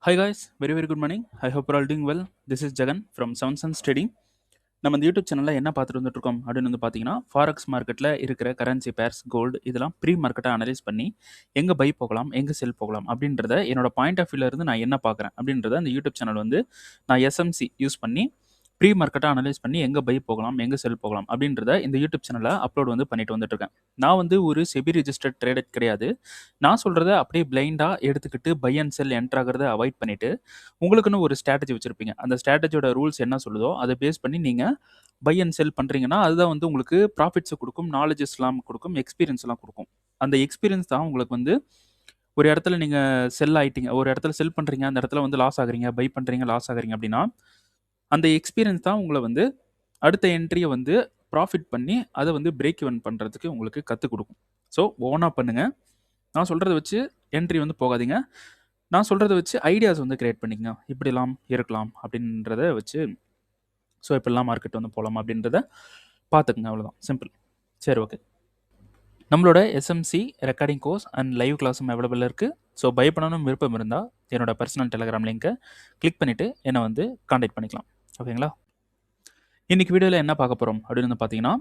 Hi guys, very good morning. I hope you're all doing well. This is Jagan from Seven Suns Trading. நம்ம இந்த YouTube சேனலில் என்ன பார்த்துட்டு வந்துட்டு இருக்கோம் அப்படின்னு வந்து பார்த்தீங்கன்னா ஃபாரெக்ஸ் மார்க்கெட்டில் இருக்கிற கரன்சி பேர்ஸ் கோல்டு இதெல்லாம் ப்ரீ மார்க்கெட்டை அனலைஸ் பண்ணி எங்கே பை போகலாம் எங்கே செல் போகலாம் அப்படின்றத என்னோட பாயிண்ட் ஆஃப் வியூல இருந்து நான் என்ன பார்க்குறேன் அப்படின்றத இந்த யூடியூப் சேனல் வந்து நான் எஸ்எம்சி யூஸ் பண்ணி ப்ரீ மார்க்கெட்டை அனலைஸ் பண்ணி எங்கே பை போகலாம் எங்கே செல் போகலாம் அப்படின்றத இந்த யூடியூப் சேனலில் அப்லோட் வந்து பண்ணிட்டு வந்துட்டு இருக்கேன். நான் வந்து ஒரு செபி ரிஜிஸ்டர்ட் ட்ரேடர் கிடையாது. நான் சொல்கிறத அப்படியே பிளைண்டாக எடுத்துக்கிட்டு பை அண்ட் செல் என்ட்ரு ஆகிறத அவாய்ட் பண்ணிவிட்டு உங்களுக்குன்னு ஒரு ஸ்ட்ராட்டஜி வச்சுருப்பீங்க. அந்த ஸ்ட்ராட்டஜியோட ரூல்ஸ் என்ன சொல்லுதோ அதை பேஸ் பண்ணி நீங்கள் பை அண்ட் செல் பண்ணுறீங்கன்னா அதுதான் வந்து உங்களுக்கு ப்ராஃபிட்ஸை கொடுக்கும், நாலேஜஸ்லாம் கொடுக்கும், எக்ஸ்பீரியன்ஸ்லாம் கொடுக்கும். அந்த எக்ஸ்பீரியன்ஸ் தான் உங்களுக்கு வந்து ஒரு இடத்துல நீங்கள் செல் ஆகிட்டீங்க, ஒரு இடத்துல செல் பண்ணுறீங்க, அந்த இடத்துல வந்து லாஸ் ஆகுறீங்க, பை பண்ணுறீங்க, லாஸ் ஆகுறீங்க அப்படின்னா அந்த எக்ஸ்பீரியன்ஸ் தான் உங்களை வந்து அடுத்த என்ட்ரியை வந்து ப்ராஃபிட் பண்ணி அதை வந்து பிரேக் இவன் பண்ணுறதுக்கு உங்களுக்கு கற்றுக் கொடுக்கும். ஸோ ஓனாக பண்ணுங்கள். நான் சொல்கிறத வச்சு என்ட்ரி வந்து போகாதீங்க. நான் சொல்கிறத வச்சு ஐடியாஸ் வந்து கிரியேட் பண்ணிக்கங்க. இப்படிலாம் இருக்கலாம் அப்படின்றத வச்சு ஸோ இப்படிலாம் மார்க்கெட் வந்து போகலாம் அப்படின்றத பார்த்துக்குங்க. அவ்வளோதான், சிம்பிள். சரி, ஓகே. நம்மளோட SMC recording course and live கிளாஸும் அவைலபிள் இருக்குது. ஸோ பை பண்ணணும் விருப்பம் இருந்தால் என்னோட பர்சனல் டெலிகிராம் லிங்க்கை கிளிக் பண்ணிவிட்டு என்னை வந்து காண்டாக்ட் பண்ணிக்கலாம். ஓகேங்களா? இன்றைக்கி வீடியோவில் என்ன பார்க்க போகிறோம் அப்படின்னு வந்து பார்த்தீங்கன்னா,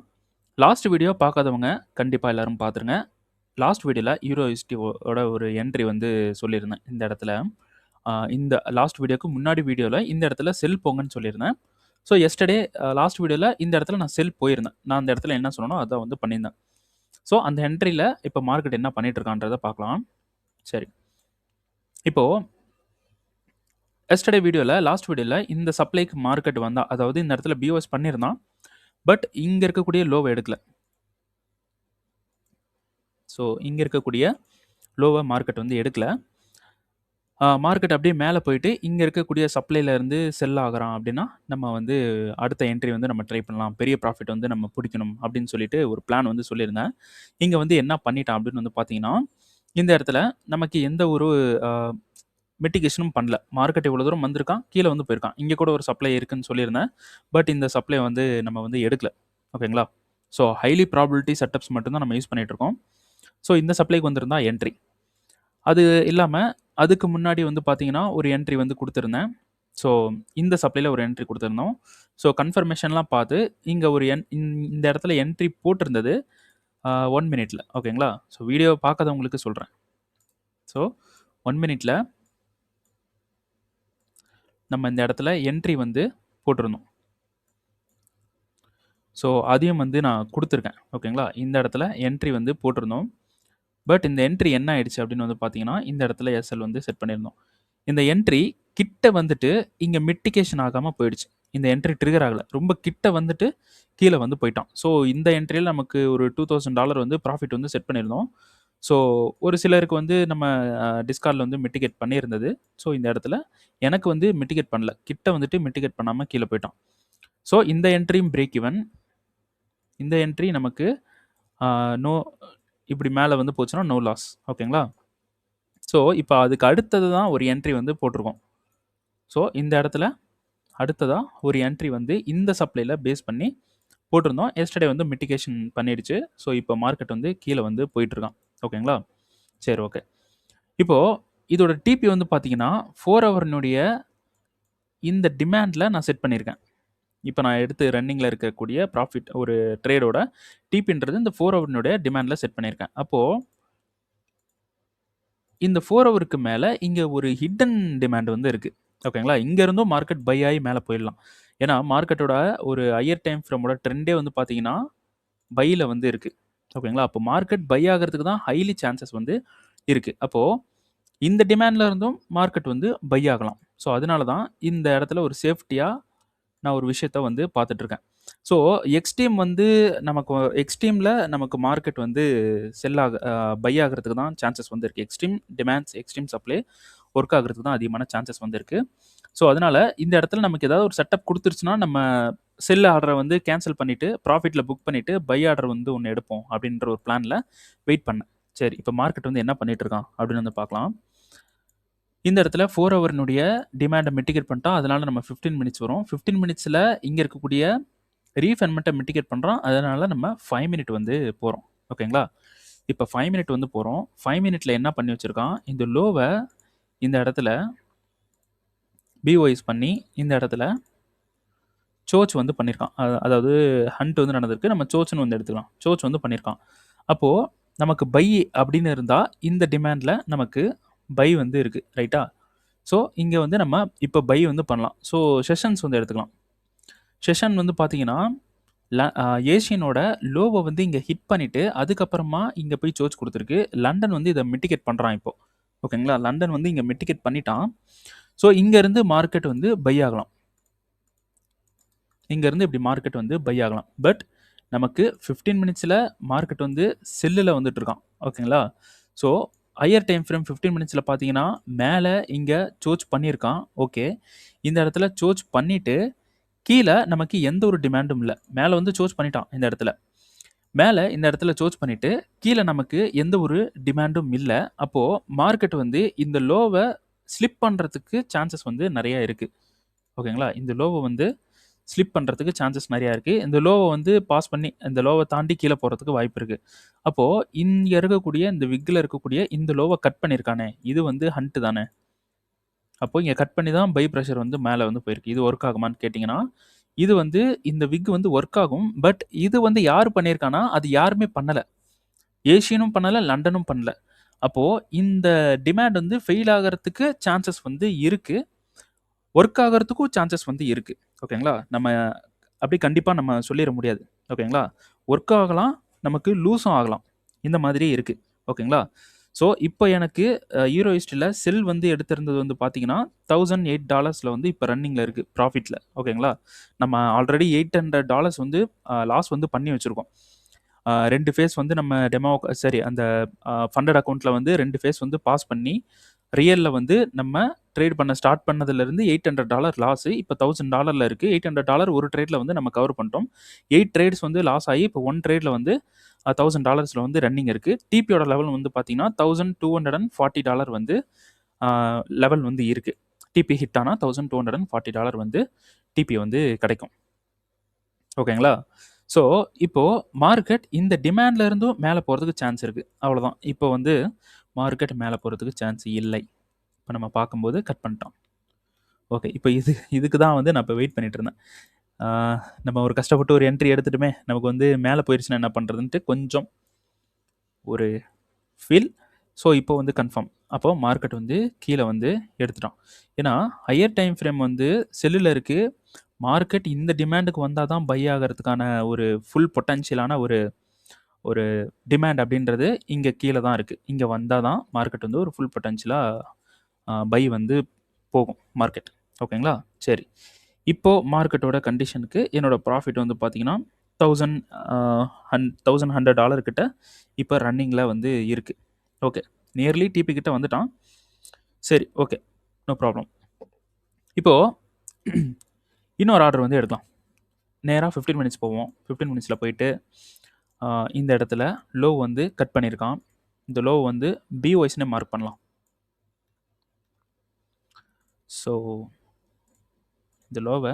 லாஸ்ட் வீடியோ பார்க்காதவங்க கண்டிப்பாக எல்லோரும் பார்த்துருங்க. லாஸ்ட் வீடியோவில் யூரோஎஸ்டியோட ஒரு என்ட்ரி வந்து சொல்லியிருந்தேன். இந்த இடத்துல இந்த லாஸ்ட் வீடியோக்கு முன்னாடி வீடியோவில் இந்த இடத்துல செல் போங்கன்னு சொல்லியிருந்தேன். ஸோ எஸ்டர்டே லாஸ்ட் வீடியோவில் இந்த இடத்துல நான் செல் போயிருந்தேன். நான் அந்த இடத்துல என்ன சொன்னனோ அதை வந்து பண்ணியிருந்தேன். ஸோ அந்த என்ட்ரியில் இப்போ மார்க்கெட் என்ன பண்ணிட்டு இருக்கான்றதை பார்க்கலாம். சரி, இப்போது எஸ்டர்டே வீடியோவில் லாஸ்ட் வீடியோவில் இந்த சப்ளைக்கு மார்க்கெட் வந்தால், அதாவது இந்த இடத்துல பிஓஎஸ் பண்ணியிருந்தான், பட் இங்கே இருக்கக்கூடிய லோவை எடுக்கல. ஸோ இங்கே இருக்கக்கூடிய லோவை மார்க்கெட் வந்து எடுக்கல. மார்க்கெட் அப்படியே மேலே போயிட்டு இங்கே இருக்கக்கூடிய சப்ளைலேருந்து செல் ஆகிறான் அப்படின்னா நம்ம வந்து அடுத்த என்ட்ரி வந்து நம்ம ட்ரை பண்ணலாம், பெரிய ப்ராஃபிட் வந்து நம்ம பிடிக்கணும் அப்படின்னு சொல்லிட்டு ஒரு பிளான் வந்து சொல்லியிருந்தேன். இங்கே வந்து என்ன பண்ணிட்டான் அப்படின்னு வந்து பார்த்தீங்கன்னா, இந்த இடத்துல நமக்கு எந்த ஒரு மிட்டிகேஷனும் பண்ணல. மார்க்கெட் இவ்வளோ தூரம் வந்திருக்கான், கீழே வந்து போயிருக்கான். இங்கே கூட ஒரு சப்ளை இருக்குன்னு சொல்லியிருந்தேன், பட் இந்த சப்ளை வந்து நம்ம வந்து எடுக்கல. ஓகேங்களா? ஸோ ஹைலி ப்ராபபிலிட்டி செட்டப்ஸ் மட்டும்தான் நம்ம யூஸ் பண்ணிகிட்ருக்கோம். ஸோ இந்த சப்ளைக்கு வந்திருந்தா என்ட்ரி. அது இல்லாமல் அதுக்கு முன்னாடி வந்து பார்த்தீங்கன்னா ஒரு என்ட்ரி வந்து கொடுத்துருந்தேன். ஸோ இந்த சப்ளையில் ஒரு என்ட்ரி கொடுத்துருந்தோம். ஸோ கன்ஃபர்மேஷன்லாம் பார்த்து இங்கே ஒரு இந்த இடத்துல என்ட்ரி போட்டிருந்தது 1 மினிட்ல. ஓகேங்களா? ஸோ வீடியோ பார்க்காதவங்களுக்கு சொல்கிறேன். ஸோ 1 மினிட்ல நம்ம இந்த இடத்துல என்ட்ரி வந்து போட்டிருந்தோம். ஸோ அதையும் வந்து நான் கொடுத்துருக்கேன். ஓகேங்களா? இந்த இடத்துல என்ட்ரி வந்து போட்டிருந்தோம். பட் இந்த என்ட்ரி என்ன ஆயிடுச்சு அப்படின்னு வந்து பார்த்தீங்கன்னா, இந்த இடத்துல எஸ்எல் வந்து செட் பண்ணியிருந்தோம். இந்த என்ட்ரி கிட்ட வந்துட்டு இங்கே மிட்டிகேஷன் ஆகாமல் போயிடுச்சு. இந்த என்ட்ரி ட்ரிகர் ஆகலை, ரொம்ப கிட்ட வந்துட்டு கீழே வந்து போயிட்டான். ஸோ இந்த என்ட்ரியில் நமக்கு ஒரு $2000 வந்து ப்ராஃபிட் வந்து செட் பண்ணியிருந்தோம். ஸோ ஒரு சிலருக்கு வந்து நம்ம டிஸ்கார்டில் வந்து மிட்டிகேட் பண்ணியிருந்தது. ஸோ இந்த இடத்துல எனக்கு வந்து மிட்டிகேட் பண்ணல, கிட்ட வந்துட்டு மிட்டிகேட் பண்ணாமல் கீழே போயிட்டான். ஸோ இந்த என்ட்ரியும் பிரேக் ஈவன். இந்த என்ட்ரி நமக்கு நோ, இப்படி மேலே வந்து போச்சுன்னா நோ லாஸ். ஓகேங்களா? ஸோ இப்போ அதுக்கு அடுத்தது தான் ஒரு என்ட்ரி வந்து போட்டிருக்கோம். ஸோ இந்த இடத்துல அடுத்ததாக ஒரு என்ட்ரி வந்து இந்த சப்ளையில் பேஸ் பண்ணி போட்டிருந்தோம். எஸ்டர்டே வந்து மிட்டிகேஷன் பண்ணிடுச்சு. ஸோ இப்போ மார்க்கெட் வந்து கீழே வந்து போயிட்டுருக்கான். ஓகேங்களா? சரி, ஓகே. இப்போது இதோட டிபி வந்து பார்த்தீங்கன்னா 4 ஹவர்னுடைய இந்த டிமாண்டில் நான் செட் பண்ணியிருக்கேன். இப்போ நான் எடுத்து ரன்னிங்கில் இருக்கக்கூடிய ப்ராஃபிட் ஒரு ட்ரேடோட டிபின்றது இந்த 4 ஹவர்னுடைய டிமாண்டில் செட் பண்ணியிருக்கேன். அப்போது இந்த 4 ஹவருக்கு மேலே இங்கே ஒரு ஹிடன் டிமாண்ட் வந்து இருக்குது. ஓகேங்களா? இங்கேருந்தும் மார்க்கெட் பை ஆகி மேலே போயிடலாம். ஏன்னா மார்க்கெட்டோட ஒரு ஹையர் டைம் ஃப்ரேமோட ட்ரெண்டே வந்து பார்த்தீங்கன்னா பையில் வந்து இருக்குது. ஓகேங்களா? அப்போ மார்க்கெட் பை ஆகிறதுக்கு தான் ஹைலி சான்சஸ் வந்து இருக்குது. அப்போது இந்த டிமாண்டில் இருந்தும் மார்க்கெட் வந்து பை ஆகலாம். ஸோ அதனால தான் இந்த இடத்துல ஒரு சேஃப்டியாக நான் ஒரு விஷயத்த வந்து பார்த்துட்ருக்கேன். ஸோ எக்ஸ்ட்ரீம் வந்து நமக்கு எக்ஸ்ட்ரீமில் நமக்கு மார்க்கெட் வந்து பை ஆகிறதுக்கு தான் சான்சஸ் வந்து இருக்குது. Extreme demands, extreme supply work ஆகிறதுக்கு தான் அதிகமான சான்சஸ் வந்து இருக்குது. ஸோ அதனால் இந்த இடத்துல நமக்கு ஏதாவது ஒரு செட்டப் கொடுத்துருச்சுன்னா நம்ம செல் ஆர்டரை வந்து கேன்சல் பண்ணிவிட்டு ப்ராஃபிட்டில் புக் பண்ணிவிட்டு பை ஆர்டர் வந்து ஒன்று எடுப்போம் அப்படின்ற ஒரு பிளானில் வெயிட் பண்ணேன். சரி, இப்போ மார்க்கெட் வந்து என்ன பண்ணிகிட்டு இருக்கான் அப்படின்னு வந்து பார்க்கலாம். இந்த இடத்துல 4 ஹவர்னுடைய டிமாண்டை மிட்டிகேட் பண்ணிட்டோம். அதனால் நம்ம 15 மினிட்ஸ் வரும். 15 மினிட்ஸில் இங்கே இருக்கக்கூடிய ரீஃபென்மெண்ட்டை மிட்டிகேட் பண்ணுறோம். அதனால் நம்ம 5 மினிட் வந்து போகிறோம். ஓகேங்களா? இப்போ 5 மினிட் வந்து போகிறோம். 5 மினிட்ல என்ன பண்ணி வச்சுருக்கான், இந்த லோவை இந்த இடத்துல பிஓஎஸ் பண்ணி இந்த இடத்துல சோச் வந்து பண்ணியிருக்கான். அதாவது ஹண்ட் வந்து நடந்திருக்கு. நம்ம சோச்னு வந்து எடுத்துக்கலாம். சோச் வந்து பண்ணியிருக்கான். அப்போது நமக்கு பை அப்படின்னு இருந்தால் இந்த டிமாண்டில் நமக்கு பை வந்து இருக்குது, ரைட்டா? ஸோ இங்கே வந்து நம்ம இப்போ பை வந்து பண்ணலாம். ஸோ செஷன்ஸ் வந்து எடுத்துக்கலாம். செஷன் வந்து பார்த்தீங்கன்னா ஏஷியனோட லோவை வந்து இங்கே ஹிட் பண்ணிவிட்டு அதுக்கப்புறமா இங்கே போய் சோச் கொடுத்துருக்கு. லண்டன் வந்து இதை மிட்டிகேட் பண்ணுறான் இப்போ. ஓகேங்களா? லண்டன் வந்து இங்கே மிட்டிகேட் பண்ணிட்டான். ஸோ இங்கேருந்து மார்க்கெட் வந்து பை ஆகலாம். இங்கேருந்து இப்படி மார்க்கெட் வந்து பை ஆகலாம். பட் நமக்கு 15 மினிட்ஸில் மார்க்கெட் வந்து செல்லில் வந்துட்டு இருக்கான். ஓகேங்களா? ஸோ ஹையர் டைம் ஃப்ரேம் 15 மினிட்ஸில் பார்த்தீங்கன்னா மேலே இங்கே சோச் பண்ணியிருக்கான். ஓகே, இந்த இடத்துல சோச் பண்ணிவிட்டு கீழே நமக்கு எந்த ஒரு டிமாண்டும் இல்லை. மேலே வந்து சோச் பண்ணிட்டான் இந்த இடத்துல. மேலே இந்த இடத்துல சோச் பண்ணிவிட்டு கீழே நமக்கு எந்த ஒரு டிமாண்டும் இல்லை. அப்போது மார்க்கெட் வந்து இந்த லோவை ஸ்லிப் பண்ணுறதுக்கு சான்சஸ் வந்து நிறையா இருக்குது. ஓகேங்களா? இந்த லோவை வந்து ஸ்லிப் பண்ணுறதுக்கு சான்சஸ் நிறையா இருக்குது. இந்த லோவை வந்து பாஸ் பண்ணி இந்த லோவை தாண்டி கீழே போகிறதுக்கு வாய்ப்பு இருக்குது. அப்போது இங்கே இருக்கக்கூடிய இந்த விக்கில் இருக்கக்கூடிய இந்த லோவை கட் பண்ணியிருக்கானே, இது வந்து ஹண்ட்டு தானே. அப்போது இங்கே கட் பண்ணி தான் பை ப்ரெஷர் வந்து மேலே வந்து போயிருக்கு. இது ஒர்க் ஆகுமான்னு கேட்டிங்கன்னா, இது வந்து இந்த விக் வந்து ஒர்க் ஆகும். பட் இது வந்து யார் பண்ணியிருக்கானா, அது யாருமே பண்ணலை. ஏஷியனும் பண்ணலை, லண்டனும் பண்ணல. அப்போது இந்த டிமாண்ட் வந்து ஃபெயில் ஆகிறதுக்கு சான்சஸ் வந்து இருக்குது. ஒர்க் ஆகிறதுக்கும் சான்சஸ் வந்து இருக்குது. ஓகேங்களா? நம்ம அப்படி கண்டிப்பாக நம்ம சொல்லிட முடியாது. ஓகேங்களா? ஒர்க் ஆகலாம், நமக்கு லூஸும் ஆகலாம். இந்த மாதிரி இருக்குது. ஓகேங்களா? ஸோ இப்போ எனக்கு யூரோ ஹிஸ்ட்ரியில் செல் வந்து எடுத்திருந்தது வந்து பார்த்தீங்கன்னா $1008 வந்து இப்போ ரன்னிங்கில் இருக்குது ப்ராஃபிட்டில். ஓகேங்களா? நம்ம ஆல்ரெடி $800 வந்து லாஸ் வந்து பண்ணி வச்சுருக்கோம். 2 ஃபேஸ் வந்து நம்ம அந்த ஃபண்டட் அக்கௌண்ட்டில் வந்து 2 ஃபேஸ் வந்து பாஸ் பண்ணி ரியலில் வந்து நம்ம ட்ரேட் பண்ண ஸ்டார்ட் பண்ணதுலேருந்து $800 லாஸு. இப்போ $1000 இருக்குது. $800 ஒரு ட்ரேடில் வந்து நம்ம கவர் பண்ணிட்டோம். 8 ட்ரேட்ஸ் வந்து லாஸ் ஆகி இப்போ 1 ட்ரேடில் வந்து $1000 வந்து ரன்னிங் இருக்குது. டிபியோட லெவல் வந்து பார்த்தீங்கன்னா $1240 வந்து லெவல் வந்து இருக்குது. டிபி ஹிட் ஆனால் $1240 வந்து டிபி வந்து கிடைக்கும். ஓகேங்களா? ஸோ இப்போது மார்க்கெட் இந்த டிமாண்டில் இருந்தும் மேலே போகிறதுக்கு சான்ஸ் இருக்குது. அவ்வளோதான். இப்போ வந்து மார்க்கெட் மேலே போகிறதுக்கு சான்ஸ் இல்லை. இப்போ நம்ம பார்க்கும்போது கட் பண்ணிட்டோம். ஓகே, இப்போ இதுக்கு தான் வந்து நான் இப்போ வெயிட் பண்ணிட்டு இருந்தேன். நம்ம ஒரு கஷ்டப்பட்டு ஒரு என்ட்ரி எடுத்துட்டுமே நமக்கு வந்து மேலே போயிடுச்சுன்னா என்ன பண்ணுறதுன்ட்டு கொஞ்சம் ஒரு ஃபீல். ஸோ இப்போ வந்து கன்ஃபார்ம். அப்போது மார்க்கெட் வந்து கீழே வந்து எடுத்துட்டோம். ஏன்னா ஹையர் டைம் ஃப்ரேம் வந்து செல்லில் இருக்குது. மார்க்கெட் இந்த டிமாண்டுக்கு வந்தால் தான் பை ஆகிறதுக்கான ஒரு ஃபுல் பொட்டன்ஷியலான ஒரு டிமாண்ட் அப்படின்றது இங்கே கீழே தான் இருக்குது. இங்கே வந்தால் தான் மார்க்கெட் வந்து ஒரு ஃபுல் பொட்டன்ஷியலாக பை வந்து போகும் மார்க்கெட். ஓகேங்களா? சரி, இப்போது மார்க்கெட்டோட கண்டிஷனுக்கு என்னோடய ப்ராஃபிட் வந்து பார்த்தீங்கன்னா $1100 கிட்ட இப்போ ரன்னிங்கில் வந்து இருக்குது. ஓகே, நியர்லி டிபி கிட்ட வந்துட்டான். சரி, ஓகே, நோ ப்ராப்ளம். இப்போது இன்னொரு ஆர்டர் வந்து எடுக்கலாம். நேராக 15 மினிட்ஸ் போவோம். 15 மினிட்ஸில் போயிட்டு இந்த இடத்துல லோ வந்து கட் பண்ணியிருக்கான். இந்த லோ வந்து பிஒய்ஸ்னே மார்க் பண்ணலாம். ஸோ இந்த லோவை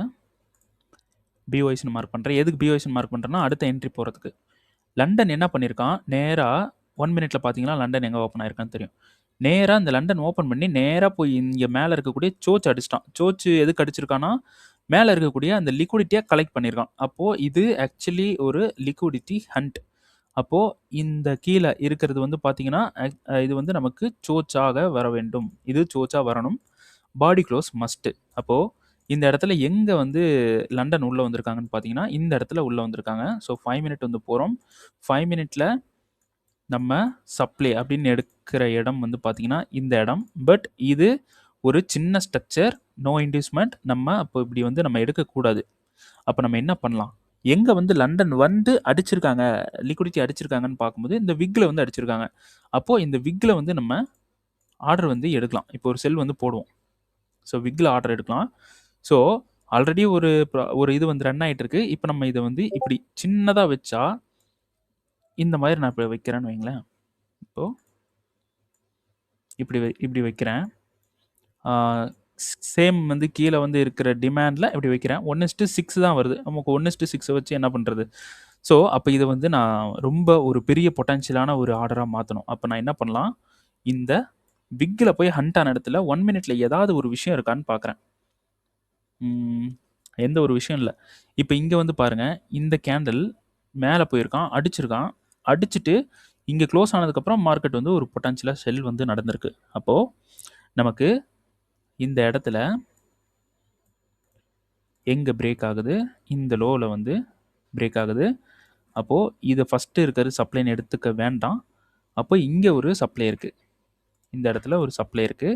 பிஒய்ஸ்னு மார்க் பண்ணுறேன். எதுக்கு பிஒய்ஸ்னு மார்க் பண்ணுறேன்னா அடுத்த என்ட்ரி போகிறதுக்கு. லண்டன் என்ன பண்ணியிருக்கான், நேராக 1 மினிட்ல பார்த்தீங்கன்னா லண்டன் எங்கே ஓப்பன் ஆயிருக்கான்னு தெரியும். நேராக இந்த லண்டன் ஓப்பன் பண்ணி நேராக போய் இங்கே மேலே இருக்கக்கூடிய சோச் அடிச்சிட்டான். சோச் எதுக்கு அடிச்சிருக்கான்னா மேலே இருக்கக்கூடிய அந்த லிக்விடிட்டியை கலெக்ட் பண்ணியிருக்கான். அப்போது இது ஆக்சுவலி ஒரு லிக்விடிட்டி ஹண்ட். அப்போது இந்த கீழே இருக்கிறது வந்து பார்த்தீங்கன்னா இது வந்து நமக்கு சோச்சாக வர வேண்டும். இது சோச்சாக வரணும். பாடி க்ளோஸ் மஸ்ட்டு. அப்போது இந்த இடத்துல எங்கே வந்து லண்டன் உள்ளே வந்திருக்காங்கன்னு பார்த்தீங்கன்னா இந்த இடத்துல உள்ளே வந்திருக்காங்க. ஸோ 5 மினிட் வந்து போகிறோம். 5 மினிட்ல நம்ம சப்ளை அப்படின்னு எடுக்கிற இடம் வந்து பார்த்தீங்கன்னா இந்த இடம். பட் இது ஒரு சின்ன ஸ்ட்ரக்சர், நோ இன்டியூஸ்மெண்ட். நம்ம அப்போ இப்படி வந்து நம்ம எடுக்கக்கூடாது. அப்போ நம்ம என்ன பண்ணலாம், எங்கே வந்து லண்டன் வந்து அடிச்சிருக்காங்க, லிக்விடிட்டி அடிச்சிருக்காங்கன்னு பார்க்கும்போது இந்த விக்கில் வந்து அடிச்சிருக்காங்க. அப்போது இந்த விக்கில் வந்து நம்ம ஆர்டர் வந்து எடுக்கலாம். இப்போ ஒரு செல் வந்து போடுவோம். ஸோ விக்கில் ஆர்டர் எடுக்கலாம். ஸோ ஆல்ரெடி ஒரு இது வந்து ரன் ஆகிட்டு இருக்கு. இப்போ நம்ம இதை வந்து இப்படி சின்னதாக வச்சா இந்த மாதிரி நான் இப்போ வைக்கிறேன்னு வைங்களேன். இப்போது இப்படி வைக்கிறேன். சேம் வந்து கீழே வந்து இருக்கிற டிமாண்டில் இப்படி வைக்கிறேன். 1:6 தான் வருது. நமக்கு 1:6 வச்சு என்ன பண்ணுறது? ஸோ அப்போ இதை வந்து நான் ரொம்ப ஒரு பெரிய பொட்டன்ஷியலான ஒரு ஆர்டராக மாற்றணும். அப்போ நான் என்ன பண்ணலாம், இந்த விக்கில் போய் ஹண்ட் ஆன இடத்துல 1 மினிட்ல ஏதாவது ஒரு விஷயம் இருக்கான்னு பார்க்குறேன். எந்த ஒரு விஷயம் இல்ல. இப்ப இங்க வந்து பாருங்க, இந்த கேண்டில் மேல போயிருக்கான், அடிச்சிருக்கான். அடிச்சுட்டு இங்க குளோஸ் ஆனதுக்கப்புறம் மார்க்கெட் வந்து ஒரு பொட்டன்ஷியலா செல் வந்து நடந்திருக்கு. அப்போ நமக்கு இந்த இடத்துல எங்க பிரேக் ஆகுது? இந்த லோல வந்து பிரேக் ஆகுது. அப்போ இது ஃபர்ஸ்ட் இருக்கிற சப்ளைன்னு எடுத்துக்க வேண்டாம். அப்போ இங்க ஒரு சப்ளை இருக்கு. இந்த இடத்துல ஒரு சப்ளை இருக்கு.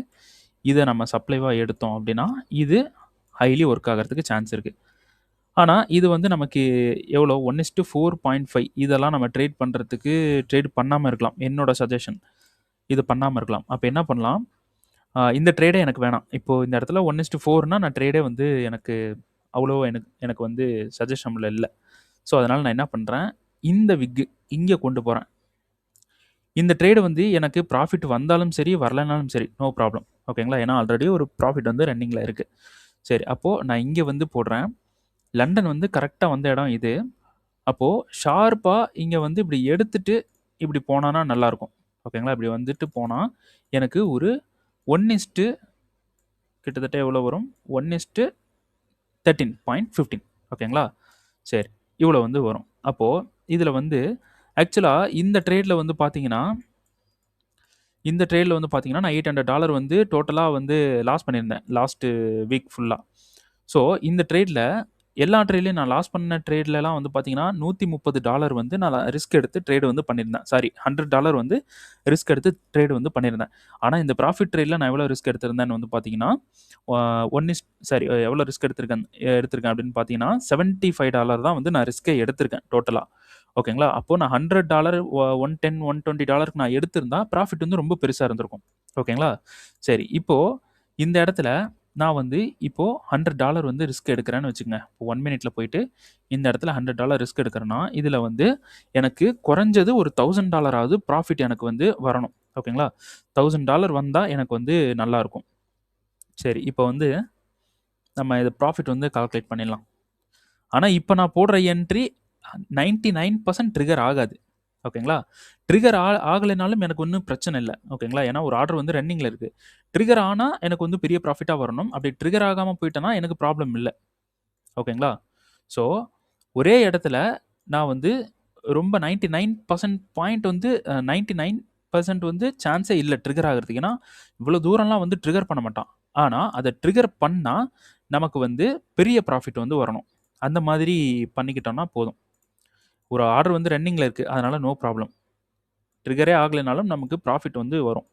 இத நம்ம சப்ளைவா எடுத்தோம் அப்படின்னா, இது ஹைலி ஒர்க் ஆகறதுக்கு சான்ஸ் இருக்கு. ஆனா, இது வந்து நமக்கு எவ்வளோ 1:4.5 இதெல்லாம் நம்ம ட்ரேட் பண்றதுக்கு ட்ரேட் பண்ணாம இருக்கலாம். என்னோட சஜஷன். இது பண்ணாம இருக்கலாம். அப்ப என்ன பண்ணலாம்? இந்த ட்ரேடே எனக்கு வேணாம். இப்போ இந்த இடத்துல 1:4ன்னா நான் ட்ரேடே வந்து எனக்கு அவ்வளவா எனக்கு எனக்கு வந்து சஜஷன்ல இல்ல. ஸோ, அதனால நான் என்ன பண்றேன், இந்த விக் இங்க கொண்டு போறேன். இந்த ட்ரேடு வந்து எனக்கு ப்ராஃபிட் வந்தாலும் சரி, வரலனாலும் சரி, நோ ப்ராப்ளம். ஓகேங்களா? ஏன்னா ஆல்ரெடி ஒரு ப்ராஃபிட் வந்து ரன்னிங்ல இருக்கு. சரி, அப்போ நான் இங்க வந்து போடுறேன். லண்டன் வந்து கரெக்ட்டா வந்த இடம் இது. அப்போ ஷார்ப்பா இங்க வந்து இப்படி எடுத்துட்டு இப்படி போனானா நல்லாயிருக்கும். ஓகேங்களா? இப்படி வந்துட்டு போனா எனக்கு ஒரு 1 கிட்டத்தட்ட எவ்வளோ வரும்? 1:13.15 ஓகேங்களா? சரி. இவ்வளோ வந்து வரும். அப்போ இதில வந்து ஆக்சுவலா இந்த ட்ரேட்ல வந்து பார்த்தீங்கன்னா, நான் $800 வந்து டோட்டலா வந்து லாஸ் பண்ணியிருந்தேன். லாஸ்ட்டு வீக் ஃபுல்லா. ஸோ, இந்த ட்ரேட்ல எல்லா ட்ரேட்லயும் நான் லாஸ் பண்ண ட்ரேட்லலாம் வந்து பார்த்தீங்கன்னா, $130 வந்து நான் ரிஸ்க் எடுத்து ட்ரேட் வந்து பண்ணியிருந்தேன். சாரி $100 வந்து ரிஸ்க் எடுத்து ட்ரேட் வந்து பண்ணியிருந்தேன். ஆனா, இந்த ப்ராஃபிட் ட்ரேட்ல நான் எவ்வளோ ரிஸ்க் எடுத்திருந்தேன்னு வந்து பார்த்தீங்கன்னா, அ 1 இஸ் சாரி எவ்வளோ ரிஸ்க் எடுத்திருக்கேன் அப்படின்னு பார்த்தீங்கன்னா, $75 தான் வந்து நான் ரிஸ்க்கே எடுத்திருக்கேன் டோட்டலா. ஓகேங்களா? அப்போ நான் $100 110, $120க்கு நான் எடுத்திருந்தா, ப்ராஃபிட் வந்து ரொம்ப பெருசா இருந்திருக்கும். ஓகேங்களா? சரி, இப்போ இந்த இடத்துல நான் வந்து இப்போ $100 வந்து ரிஸ்க் எடுக்கிறேன்னு வச்சுக்கங்க. 1 மினிட்ல போயிட்டு இந்த இடத்துல $100 ரிஸ்க் எடுக்கிறேன்னா, இதுல வந்து எனக்கு குறைஞ்சது ஒரு $1000 ஆவது ப்ராஃபிட் எனக்கு வந்து வரணும். ஓகேங்களா? $1000 வந்தா எனக்கு வந்து நல்லாருக்கும். சரி, இப்போ வந்து நம்ம இத ப்ராஃபிட் வந்து கால்குலேட் பண்ணிடலாம். ஆனா, இப்ப நான் போடுற என்ட்ரி 99% ட்ரிகர் ஆகாது. ஓகேங்களா? ட்ரிகர் ஆகலைனாலும் எனக்கு ஒண்ணும் பிரச்சனை இல்ல. ஓகேங்களா? ஏன்னா ஒரு ஆர்டர் வந்து ரன்னிங்ல இருக்கு. ட்ரிகர் ஆனா எனக்கு வந்து பெரிய ப்ராஃபிட்டா வரணும். அப்படி ட்ரிகர் ஆகாம போயிட்டேன்னா எனக்கு ப்ராப்ளம் இல்ல. ஓகேங்களா? ஸோ, ஒரே இடத்துல நான் வந்து ரொம்ப 99% பாயிண்ட் வந்து 99% வந்து சான்ஸே இல்ல ட்ரிகர் ஆகுறதுக்கு. ஏன்னா, இவ்வளோ தூரம்லாம் வந்து ட்ரிகர் பண்ண மாட்டான். ஆனா, அத ட்ரிகர் பண்ணா நமக்கு வந்து பெரிய ப்ராஃபிட் வந்து வரணும். அந்த மாதிரி பண்ணிக்கிட்டோம்னா போதும். ஒரு ஆர்டர் வந்து ரன்னிங்ல இருக்கு. அதனால நோ ப்ராப்ளம். ட்ரிகரே ஆகலைனாலும் நமக்கு ப்ராஃபிட் வந்து வரும்.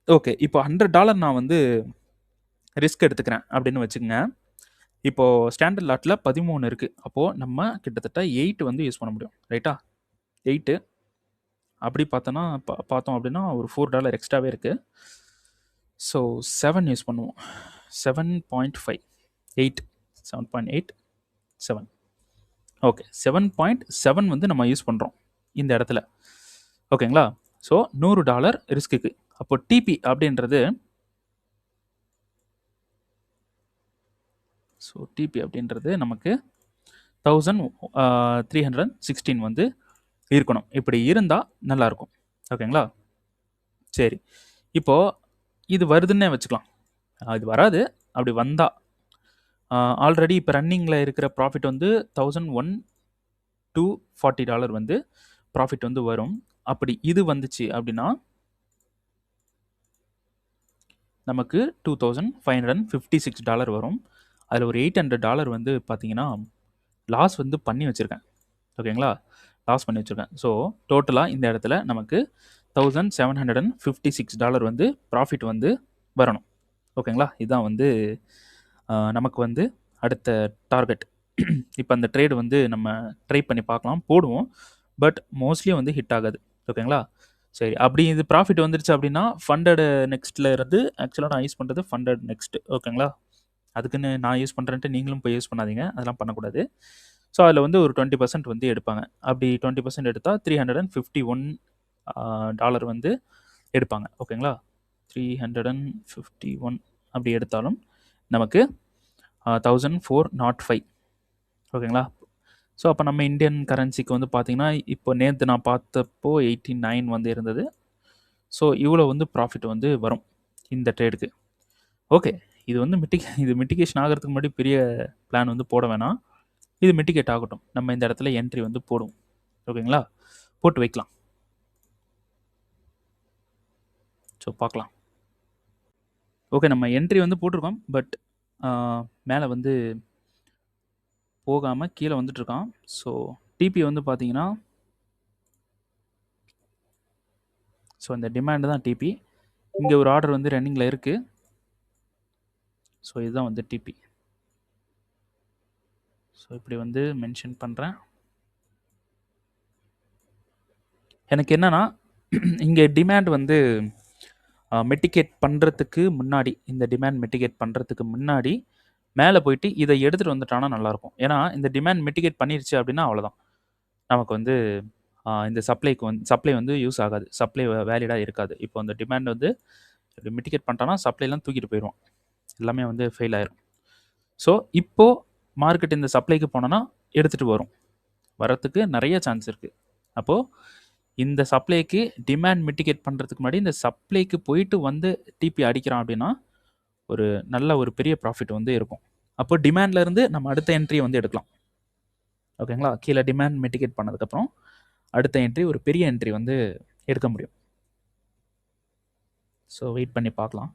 ஓகே. இப்போ $100 நான் வந்து ரிஸ்க் எடுத்துக்கிறேன் அப்படின்னு வச்சுக்கங்க. இப்போ ஸ்டாண்டர்ட் லாட்ல 13 இருக்கு. அப்போ நம்ம கிட்டத்தட்ட 8 வந்து யூஸ் பண்ண முடியும். ரைட்டா? 8 அப்படி பார்த்தோம்னா பார்த்தோம் அப்படின்னா ஒரு $4 எக்ஸ்ட்ராவே இருக்கு. ஸோ 7 யூஸ் பண்ணுவோம். 7.5 8 7.8 7 ஓகே. 7.7 வந்து நம்ம யூஸ் பண்றோம் இந்த இடத்துல. ஓகேங்களா? ஸோ $100 ரிஸ்க்குக்கு. அப்போ டிபி அப்படின்றது டிபி அப்படின்றது நமக்கு 1316 வந்து இருக்கணும். இப்படி இருந்தா நல்லாயிருக்கும். ஓகேங்களா? சரி. இப்போ இது வருதுன்னே வச்சுக்கலாம். இது வராது. அப்படி வந்தா ஆல்ரெடி இப்போ ரன்னிங்ல இருக்கிற ப்ராஃபிட் வந்து $1,140 வந்து ப்ராஃபிட் வந்து வரும். அப்படி இது வந்துச்சு அப்படின்னா நமக்கு $2,556 வரும். அதில் ஒரு $800 வந்து பார்த்தீங்கன்னா லாஸ் வந்து பண்ணி வச்சுருக்கேன். ஓகேங்களா? லாஸ் பண்ணி வச்சுருக்கேன். ஸோ டோட்டலாக இந்த இடத்துல நமக்கு $1,756 வந்து ப்ராஃபிட் வந்து வரணும். ஓகேங்களா? இதுதான் வந்து நமக்கு வந்து அடுத்த டார்கெட். இப்போ அந்த ட்ரேடு வந்து நம்ம ட்ரை பண்ணி பார்க்கலாம். போடுவோம். பட் மோஸ்ட்லி வந்து ஹிட் ஆகாது. ஓகேங்களா? சரி. அப்படி இது ப்ராஃபிட் வந்துருச்சு அப்படின்னா, ஃபண்டட் நெக்ஸ்ட்ல இருந்து ஆக்சுவலா நான் யூஸ் பண்றது ஃபண்டட் நெக்ஸ்ட். ஓகேங்களா? அதுக்குன்னு நான் யூஸ் பண்றேன்ட்டு நீங்களும் போய் யூஸ் பண்ணாதீங்க. அதெல்லாம் பண்ணக்கூடாது. ஸோ அதில வந்து ஒரு 20% வந்து எடுப்பாங்க. அப்படி 20% எடுத்தா $351 டாலர் வந்து எடுப்பாங்க. ஓகேங்களா? 351 அப்படி எடுத்தாலும் நமக்கு 1405 ஓகேங்களா? ஸோ அப்போ நம்ம இந்தியன் கரன்சிக்கு வந்து பார்த்தீங்கன்னா, இப்போ நேத்து நான் பார்த்தப்போ 89 வந்து இருந்தது. ஸோ இவ்வளோ வந்து ப்ராஃபிட் வந்து வரும் இந்த ட்ரேடுக்கு. ஓகே. இது வந்து மிட்டிகேஷன் ஆகுறதுக்கு முன்னாடி பெரிய பிளான் வந்து போட வேணாம். இது மிட்டிகேட் ஆகட்டும். நம்ம இந்த இடத்துல என்ட்ரி வந்து போடுவோம். ஓகேங்களா? போட்டு வைக்கலாம். ஸோ பார்க்கலாம். ஓகே, நம்ம என்ட்ரி வந்து போட்டிருக்கோம். பட் மேலே வந்து போகாமல் கீழே வந்துட்டுருக்கான். ஸோ டிபி வந்து பார்த்தீங்கன்னா, ஸோ இந்த டிமாண்ட் தான் டிபி. இங்கே ஒரு ஆர்டர் வந்து ரன்னிங்கில் இருக்குது. ஸோ இதுதான் வந்து டிபி. ஸோ இப்படி வந்து மென்ஷன் பண்ணுறேன். எனக்கு என்னன்னா இங்கே டிமாண்ட் வந்து மிட்டிகேட் பண்ணுறதுக்கு முன்னாடி, இந்த டிமாண்ட் மிட்டிகேட் பண்ணுறதுக்கு முன்னாடி மேலே போயிட்டு இதை எடுத்துகிட்டு வந்துட்டானா நல்லாயிருக்கும். ஏன்னா இந்த டிமாண்ட் மிட்டிகேட் பண்ணிருச்சு அப்படின்னா அவ்வளோதான். நமக்கு வந்து இந்த சப்ளை வந்து யூஸ் ஆகாது. சப்ளை வேலிடாக இருக்காது. இப்போ அந்த டிமாண்ட் வந்து மிட்டிகேட் பண்ணிட்டானா சப்ளைலாம் தூக்கிட்டு போயிடுவான். எல்லாமே வந்து ஃபெயில் ஆயிரும். ஸோ இப்போது மார்க்கெட் இந்த சப்ளைக்கு போனோன்னா எடுத்துகிட்டு வரும். வரத்துக்கு நிறைய சான்ஸ் இருக்குது. அப்போது இந்த சப்ளைக்கு டிமாண்ட் மிட்டிகேட் பண்ணுறதுக்கு முன்னாடி இந்த சப்ளைக்கு போயிட்டு வந்து டிபி அடிக்கிறான் அப்படின்னா நல்ல ஒரு பெரிய ப்ராஃபிட் வந்து இருக்கும். அப்போ டிமாண்ட்லேருந்து நம்ம அடுத்த என்ட்ரியை வந்து எடுக்கலாம். ஓகேங்களா? கீழே டிமாண்ட் மிட்டிகேட் பண்ணதுக்கப்புறம் அடுத்த என்ட்ரி ஒரு பெரிய என்ட்ரி வந்து எடுக்க முடியும். ஸோ வெயிட் பண்ணி பார்க்கலாம்.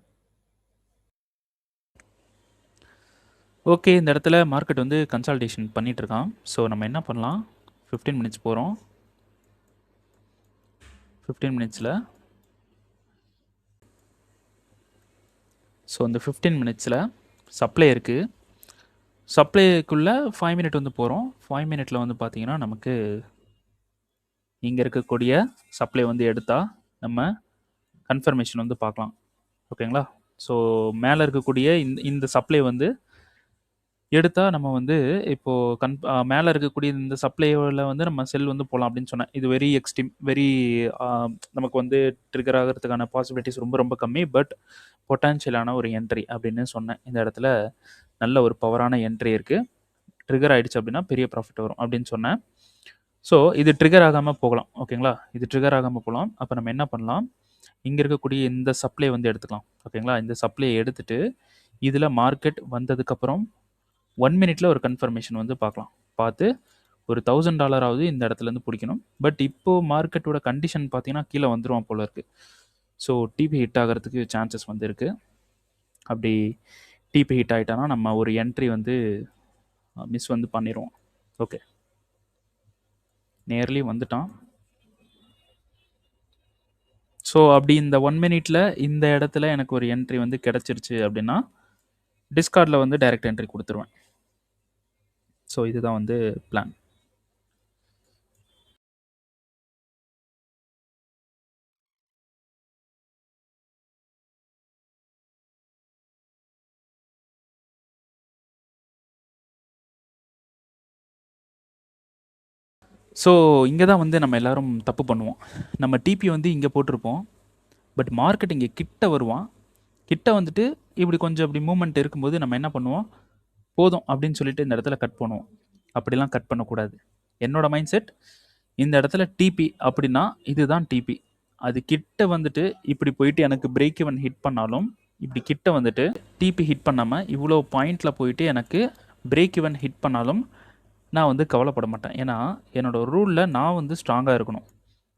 ஓகே, இந்த இடத்துல மார்க்கெட் வந்து கன்சால்டேஷன் பண்ணிகிட்டு இருக்கான். ஸோ நம்ம என்ன பண்ணலாம், 15 மினிட்ஸ் போகிறோம். 15 மினிட்ஸில் ஸோ இந்த 15 மினிட்ஸில் சப்ளை இருக்குது. சப்ளைக்குள்ளே 5 மினிட் வந்து போகிறோம். 5 மினிட்டில் வந்து பார்த்திங்கன்னா நமக்கு இங்கே இருக்கக்கூடிய சப்ளை வந்து எடுத்தால் நம்ம கன்ஃபர்மேஷன் வந்து பார்க்கலாம். ஓகேங்களா? ஸோ மேலே இருக்கக்கூடிய இந்த சப்ளை வந்து எடுத்தால் நம்ம வந்து இப்போது மேலே இருக்கக்கூடிய இந்த சப்ளையில் வந்து நம்ம செல் வந்து போகலாம் அப்படின்னு சொன்னேன். இது வெரி நமக்கு வந்து ட்ரிகர் ஆகிறதுக்கான பாசிபிலிட்டிஸ் ரொம்ப ரொம்ப கம்மி. பட் பொட்டான்ஷியலான ஒரு என்ட்ரி அப்படின்னு சொன்னேன். இந்த இடத்துல நல்ல ஒரு பவரான என்ட்ரி இருக்குது. ட்ரிகர் ஆகிடுச்சு அப்படின்னா பெரிய ப்ராஃபிட் வரும் அப்படின்னு சொன்னேன். ஸோ இது ட்ரிகர் ஆகாமல் போகலாம். ஓகேங்களா? இது ட்ரிகர் ஆகாமல் போகலாம். அப்போ நம்ம என்ன பண்ணலாம், இங்கே இருக்கக்கூடிய இந்த சப்ளை வந்து எடுத்துக்கலாம். ஓகேங்களா? இந்த சப்ளையை எடுத்துகிட்டு இதில் மார்க்கெட் வந்ததுக்கப்புறம் 1 மினிட்ல ஒரு கன்ஃபர்மேஷன் வந்து பார்க்கலாம். பார்த்து ஒரு $1000 இந்த இடத்துலேருந்து பிடிக்கணும். பட் இப்போது மார்க்கெட்டோட கண்டிஷன் பார்த்தீங்கன்னா கீழே வந்துடுவான் போல இருக்குது. ஸோ டிபி ஹிட் ஆகிறதுக்கு சான்சஸ் வந்து இருக்குது. அப்படி டிபி ஹிட் ஆகிட்டானா நம்ம ஒரு என்ட்ரி வந்து மிஸ் வந்து பண்ணிடுவோம். ஓகே, நேர்லி வந்துட்டான். ஸோ அப்படி இந்த 1 மினிட்ல இந்த இடத்துல எனக்கு ஒரு என்ட்ரி வந்து கிடச்சிருச்சு அப்படின்னா டிஸ்கார்டில் வந்து டைரக்ட் என்ட்ரி கொடுத்துருவேன். ஸோ இதுதான் வந்து பிளான். ஸோ இங்கே தான் வந்து நம்ம எல்லோரும் தப்பு பண்ணுவோம். நம்ம டிபி வந்து இங்கே போட்டிருப்போம். பட் மார்க்கெட் இங்கே கிட்ட வருவான். கிட்ட வந்துட்டு இப்படி கொஞ்சம் இப்படி மூமெண்ட் இருக்கும்போது நம்ம என்ன பண்ணுவோம், போதும் அப்படின்னு சொல்லிட்டு இந்த இடத்துல கட் பண்ணுவோம். அப்படிலாம் கட் பண்ணக்கூடாது. என்னோட மைண்ட் செட், இந்த இடத்துல டிபி அப்படின்னா இதுதான் டிபி. அது கிட்ட வந்துட்டு இப்படி போயிட்டு எனக்கு பிரேக் ஈவன் ஹிட் பண்ணாலும், இப்படி கிட்ட வந்துட்டு டிபி ஹிட் பண்ணாமல் இவ்வளோ பாயிண்டில் போயிட்டு எனக்கு பிரேக் ஈவன் ஹிட் பண்ணாலும் நான் வந்து கவலைப்பட மாட்டேன். ஏன்னா என்னோடய ரூலில் நான் வந்து ஸ்ட்ராங்காக இருக்கணும்.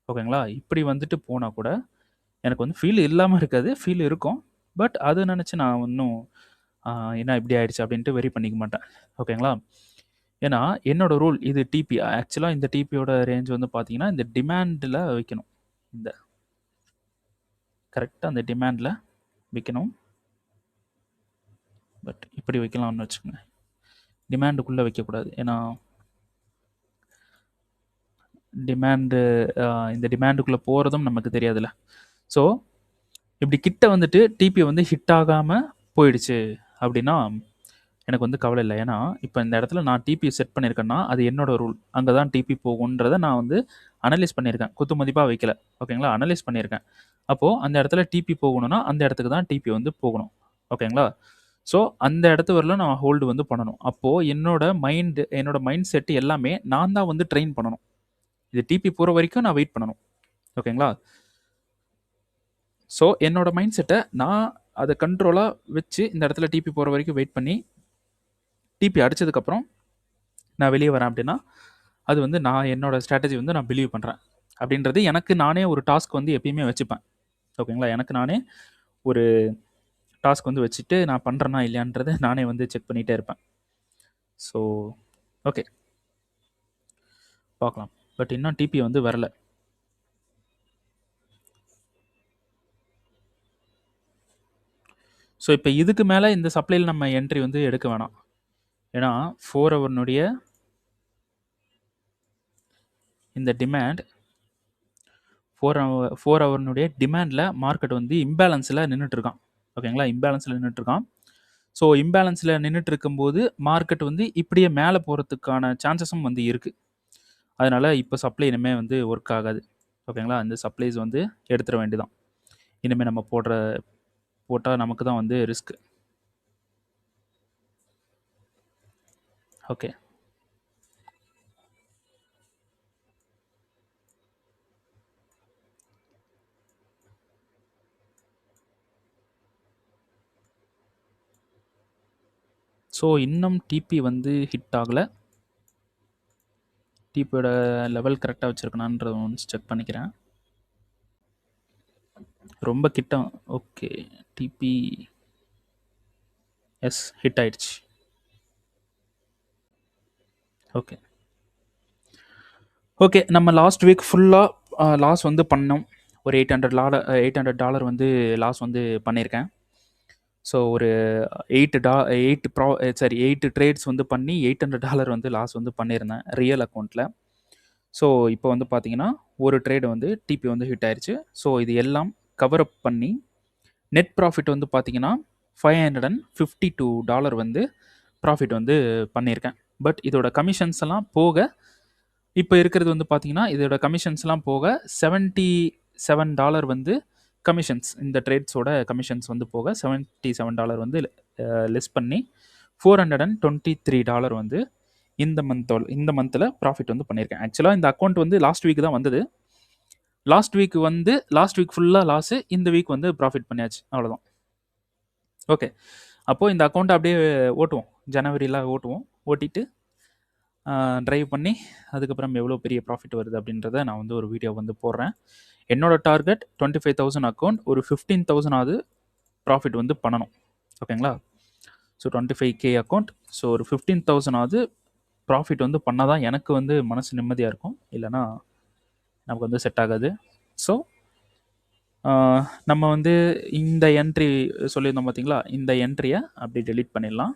ஓகேங்களா? இப்படி வந்துட்டு போனால் கூட எனக்கு வந்து ஃபீல் இல்லாமல் இருக்காது. ஃபீல் இருக்கும். பட் அதை நினச்சி நான் இன்னும் என்ன இப்படி ஆயிடுச்சு அப்படின்ட்டு வெரி பண்ணிக்க மாட்டேன். ஓகேங்களா? ஏன்னா என்னோடய ரூல் இது டிபி. ஆக்சுவலாக இந்த டிபியோட ரேஞ்ச் வந்து பார்த்தீங்கன்னா இந்த டிமாண்டில் வைக்கணும். இந்த கரெக்டாக அந்த டிமாண்டில் வைக்கணும். பட் இப்படி வைக்கலாம்னு வச்சுக்கோங்க. டிமாண்டுக்குள்ளே வைக்கக்கூடாது. ஏன்னா இந்த டிமாண்டுக்குள்ளே போகிறதும் நமக்கு தெரியாதுல்ல. ஸோ இப்படி கிட்ட வந்துட்டு டிபி வந்து ஹிட் ஆகாமல் போயிடுச்சு அப்படின்னா எனக்கு வந்து கவலை இல்லை. ஏன்னா இப்போ இந்த இடத்துல நான் டிபி செட் பண்ணியிருக்கேன்னா அது என்னோடய ரூல். அங்கே தான் டிபி போகுன்றதை நான் வந்து அனலைஸ் பண்ணியிருக்கேன். குத்து மதிப்பாக வைக்கல. ஓகேங்களா? அனலைஸ் பண்ணியிருக்கேன். அப்போது அந்த இடத்துல டிபி போகணும்னா அந்த இடத்துக்கு தான் டிபி வந்து போகணும். ஓகேங்களா? ஸோ அந்த இடத்து வரல நான் ஹோல்டு வந்து பண்ணணும். அப்போது என்னோட மைண்ட் செட்டு எல்லாமே நான் தான் வந்து ட்ரெயின் பண்ணணும். இது டிபி போகிற வரைக்கும் நான் வெயிட் பண்ணணும். ஓகேங்களா? ஸோ என்னோட மைண்ட் செட்டை நான் அதை கண்ட்ரோலாக வச்சு இந்த இடத்துல டிபி போகிற வரைக்கும் வெயிட் பண்ணி டிபி அடித்ததுக்கப்புறம் நான் வெளியே வரேன் அப்படின்னா அது வந்து நான் என்னோட ஸ்ட்ராட்டஜி வந்து நான் பிலீவ் பண்ணுறேன் அப்படின்றது எனக்கு நானே ஒரு டாஸ்க் வந்து எப்பயுமே வச்சுப்பேன். ஓகேங்களா, எனக்கு நானே ஒரு டாஸ்க் வந்து வச்சுட்டு நான் பண்ணுறேன்னா இல்லையான்றதை நானே வந்து செக் பண்ணிகிட்டே இருப்பேன். ஸோ ஓகே பார்க்கலாம். பட் இன்னும் டிபி வந்து வரல. ஸோ இப்போ இதுக்கு மேலே இந்த சப்ளையில் நம்ம என்ட்ரி வந்து எடுக்க வேணாம். ஏன்னா 4 ஹவர்னுடைய இந்த டிமாண்ட் 4 ஹவர்னுடைய டிமாண்டில் மார்க்கெட் வந்து இம்பேலன்ஸில் நின்றுட்டுருக்கான். ஓகேங்களா, இம்பேலன்ஸில் நின்றுட்டுருக்கான். ஸோ இம்பேலன்ஸில் நின்றுட்டு இருக்கும்போது மார்க்கெட் வந்து இப்படியே மேலே போகிறதுக்கான சான்சஸும் வந்து இருக்குது. அதனால் இப்போ சப்ளை இனிமேல் வந்து ஒர்க் ஆகாது. ஓகேங்களா, இந்த சப்ளைஸ் வந்து எடுத்துட வேண்டியதான். இனிமேல் நம்ம போட்டால் நமக்கு தான் வந்து ரிஸ்க். ஓகே, ஸோ இன்னும் டிபி வந்து ஹிட் ஆகலை. டிபியோட லெவல் கரெக்டாக வச்சுருக்கணான்றத ஒன்று செக் பண்ணிக்கிறேன். ரொம்ப கிட்ட. ஓகே, டிபி எஸ் ஹிட் ஆயிடுச்சு. ஓகே ஓகே, நம்ம லாஸ்ட் வீக் ஃபுல்லாக லாஸ் வந்து பண்ணோம். ஒரு $800 வந்து லாஸ் வந்து பண்ணியிருக்கேன். ஸோ ஒரு 8 ட்ரேட்ஸ் வந்து பண்ணி $800 வந்து லாஸ் வந்து பண்ணியிருந்தேன் ரியல் அக்கௌண்ட்டில். ஸோ இப்போ வந்து பார்த்தீங்கன்னா ஒரு ட்ரேடு வந்து டிபி வந்து ஹிட் ஆயிடுச்சு. ஸோ இது எல்லாம் கவர் அப் பண்ணி நெட் ப்ராஃபிட் வந்து பார்த்தீங்கன்னா $552 வந்து ப்ராஃபிட் வந்து பண்ணியிருக்கேன். பட் இதோட கமிஷன்ஸ் எல்லாம் போக இப்போ இருக்கிறது வந்து பார்த்தீங்கன்னா இதோட கமிஷன்ஸ்லாம் போக $77 வந்து கமிஷன்ஸ், இந்த ட்ரேட்ஸோட கமிஷன்ஸ் வந்து போக $77 வந்து லெஸ் பண்ணி $423 வந்து இந்த மந்தில் ப்ராஃபிட் வந்து பண்ணியிருக்கேன். ஆக்சுவலாக இந்த அக்கௌண்ட் வந்து லாஸ்ட் வீக் தான் வந்தது. லாஸ்ட் வீக் ஃபுல்லாக லாஸு, இந்த வீக் வந்து ப்ராஃபிட் பண்ணியாச்சு, அவ்வளோதான். ஓகே, அப்போது இந்த அக்கௌண்ட்டை அப்படியே ஓட்டுவோம், ஜனவரியில் ஓட்டுவோம். ஓட்டிட்டு ட்ரைவ் பண்ணி அதுக்கப்புறம் எவ்வளோ பெரிய ப்ராஃபிட் வருது அப்படின்றத நான் வந்து ஒரு வீடியோ வந்து போடுறேன். என்னோட டார்கெட் 25,000 அக்கௌண்ட், ஒரு 15,000 ப்ராஃபிட் வந்து பண்ணணும். ஓகேங்களா, ஸோ 25K அக்கௌண்ட், ஸோ ஒரு 15,000 ப்ராஃபிட் வந்து பண்ணால் தான் எனக்கு வந்து மனசு நிம்மதியாக இருக்கும், இல்லைனா நமக்கு வந்து செட் ஆகாது. ஸோ நம்ம வந்து இந்த என்ட்ரி சொல்லியிருந்தோம் பார்த்தீங்களா, இந்த என்ட்ரியை அப்படி டெலீட் பண்ணிடலாம்.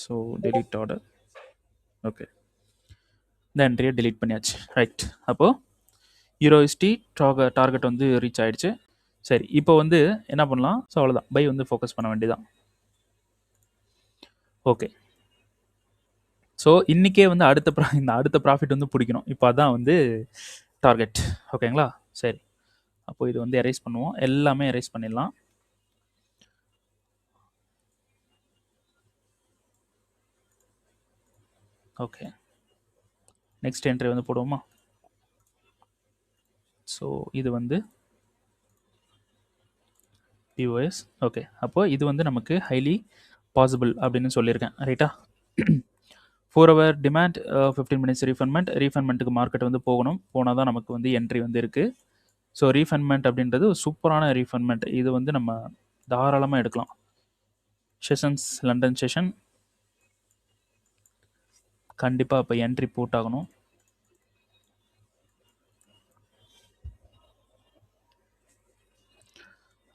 So delete order. ஓகே, இந்த என்ட்ரியை டெலீட் பண்ணியாச்சு. ரைட், அப்போது USD டார்கெட் வந்து ரீச் ஆகிடுச்சு. சரி, இப்போ வந்து என்ன பண்ணலாம்? ஸோ அவ்வளோதான், பை வந்து ஃபோக்கஸ் பண்ண வேண்டியதான். ஓகே, ஸோ இன்றைக்கே வந்து அடுத்த ப்ராஃபிட் வந்து பிடிக்கணும். இப்போ அதான் வந்து டார்கெட். ஓகேங்களா, சரி, அப்போது இது வந்து எரேஸ் பண்ணுவோம், எல்லாமே எரேஸ் பண்ணிடலாம். ஓகே, நெக்ஸ்ட் என்ட்ரி வந்து போடுவோமா? ஸோ இது வந்து POS. ஓகே, அப்போது இது வந்து நமக்கு ஹைலி பாசிபிள் அப்படின்னு சொல்லியிருக்கேன், ரைட்டா? 4 ஹவர் டிமாண்ட், 15 மினிட்ஸ் ரீஃபண்ட்மெண்ட்டுக்கு மார்க்கெட் வந்து போனால் தான் நமக்கு வந்து என்ட்ரி வந்து இருக்குது. ஸோ ரீஃபண்ட்மெண்ட் அப்படின்றது சூப்பரான ரீஃபண்ட்மெண்ட். இது வந்து நம்ம தாராளமாக எடுக்கலாம். செஷன்ஸ் லண்டன் செஷன் கண்டிப்பாக இப்போ என்ட்ரி போட்டாகணும்.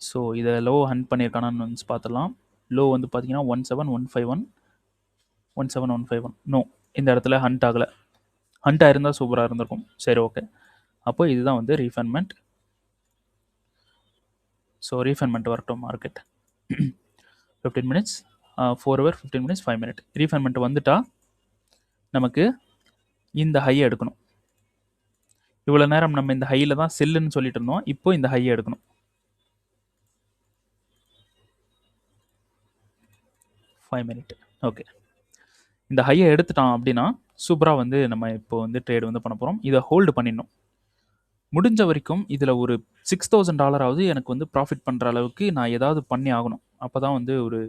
ஸோ இதை லோ ஹண்ட் பண்ணியிருக்கானான்னு வந்து பார்த்துடலாம். லோ வந்து பார்த்தீங்கன்னா 17,151 நோ, இந்த இடத்துல ஹண்ட் ஆகலை. ஹண்ட் ஆயிருந்தால் சூப்பராக இருந்திருக்கும். சரி, ஓகே, அப்போ இதுதான் வந்து ரீஃபண்ட்மெண்ட். ஸோ ரீஃபண்ட்மெண்ட் வரட்டும் market. 15 minutes, 4 hour, 15 minutes, 5 minute refundment வந்துட்டா நமக்கு இந்த ஹையை எடுக்கணும். இவ்வளோ நேரம் நம்ம இந்த ஹையில் தான் செல்லுன்னு சொல்லிட்டு இருந்தோம், இப்போ இந்த ஹையை எடுக்கணும். 5 மினிட். ஓகே, இந்த ஹையை எடுத்துட்டான் அப்படின்னா சூப்பராக வந்து நம்ம இப்போ வந்து ட்ரேடு வந்து பண்ண போகிறோம். இதை ஹோல்டு பண்ணிடணும் முடிஞ்ச வரைக்கும். இதில் ஒரு $6,000 எனக்கு வந்து ப்ராஃபிட் பண்ணுற அளவுக்கு நான் ஏதாவது பண்ணி ஆகணும். அப்போ தான் வந்து ஒரு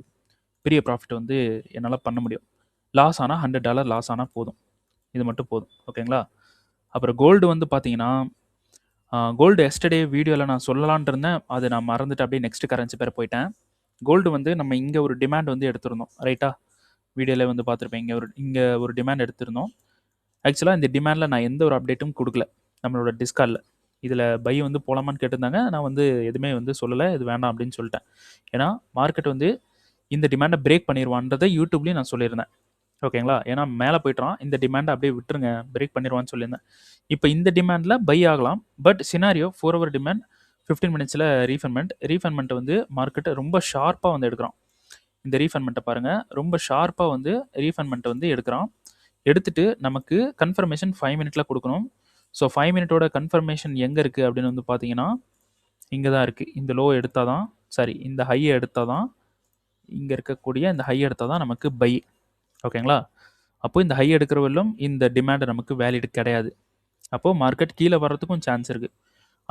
பெரிய ப்ராஃபிட் வந்து என்னால் பண்ண முடியும். லாஸ் ஆனால் $100 லாஸ் ஆனால் போதும். இது மட்டும் போதும். ஓகேங்களா? அப்புறம் கோல்டு வந்து பார்த்தீங்கன்னா, கோல்டு எஸ்டர்டே வீடியோவில் நான் சொல்லலான்ட்டு இருந்தேன். அதை நான் மறந்துட்டு அப்படியே நெக்ஸ்ட் கரன்சி பேர் போயிட்டேன். கோல்டு வந்து நம்ம இங்கே ஒரு டிமாண்ட் வந்து எடுத்திருந்தோம், ரைட்டா? வீடியோவில் வந்து பார்த்துருப்பேன். இங்கே ஒரு டிமாண்ட் எடுத்திருந்தோம். ஆக்சுவலாக இந்த டிமாண்டில் நான் எந்த ஒரு அப்டேட்டும் கொடுக்கல நம்மளோட டிஸ்கார்டில். இதில் பை வந்து போகலாமான்னு கேட்டிருந்தாங்க. நான் வந்து எதுவுமே வந்து சொல்லலை, இது வேண்டாம் அப்படின்னு சொல்லிட்டேன். ஏன்னா மார்க்கெட் வந்து இந்த டிமாண்டை பிரேக் பண்ணிடுவான்றதை யூடியூப்லேயும் நான் சொல்லியிருந்தேன். ஓகேங்களா? ஏன்னா மேலே போய்ட்றான், இந்த டிமாண்டை அப்படியே விட்டுருங்க, பிரேக் பண்ணிடுவான்னு சொல்லியிருந்தேன். இப்போ இந்த டிமாண்டில் பை ஆகலாம். பட் சினாரியோ 4 ஹவர் டிமாண்ட், 15 மினிட்ஸில் ரீஃபண்ட்மெண்ட் வந்து மார்க்கெட்டை ரொம்ப ஷார்ப்பாக வந்து எடுக்கிறான். இந்த ரீஃபண்ட்மெண்ட்டை பாருங்கள், ரொம்ப ஷார்ப்பாக வந்து ரீஃபண்ட்மெண்ட்டை வந்து எடுக்கிறான். எடுத்துட்டு நமக்கு கன்ஃபர்மேஷன் 5 மினிட்ல கொடுக்கணும். ஸோ 5 மினிட்டோட கன்ஃபர்மேஷன் எங்கே இருக்குது அப்படின்னு வந்து பார்த்தீங்கன்னா, இங்கே தான் இருக்குது. இந்த லோ எடுத்தால் தான், சாரி, இந்த ஹையை எடுத்தால் தான், இங்கே இருக்கக்கூடிய இந்த ஹை எடுத்தால் தான் நமக்கு பை. ஓகேங்களா? அப்போது இந்த ஹை எடுக்கிறவர்களும் இந்த டிமாண்ட் நமக்கு வேலிட் கிடையாது. அப்போது மார்க்கெட் கீழே வர்றதுக்கும் சான்ஸ் இருக்குது.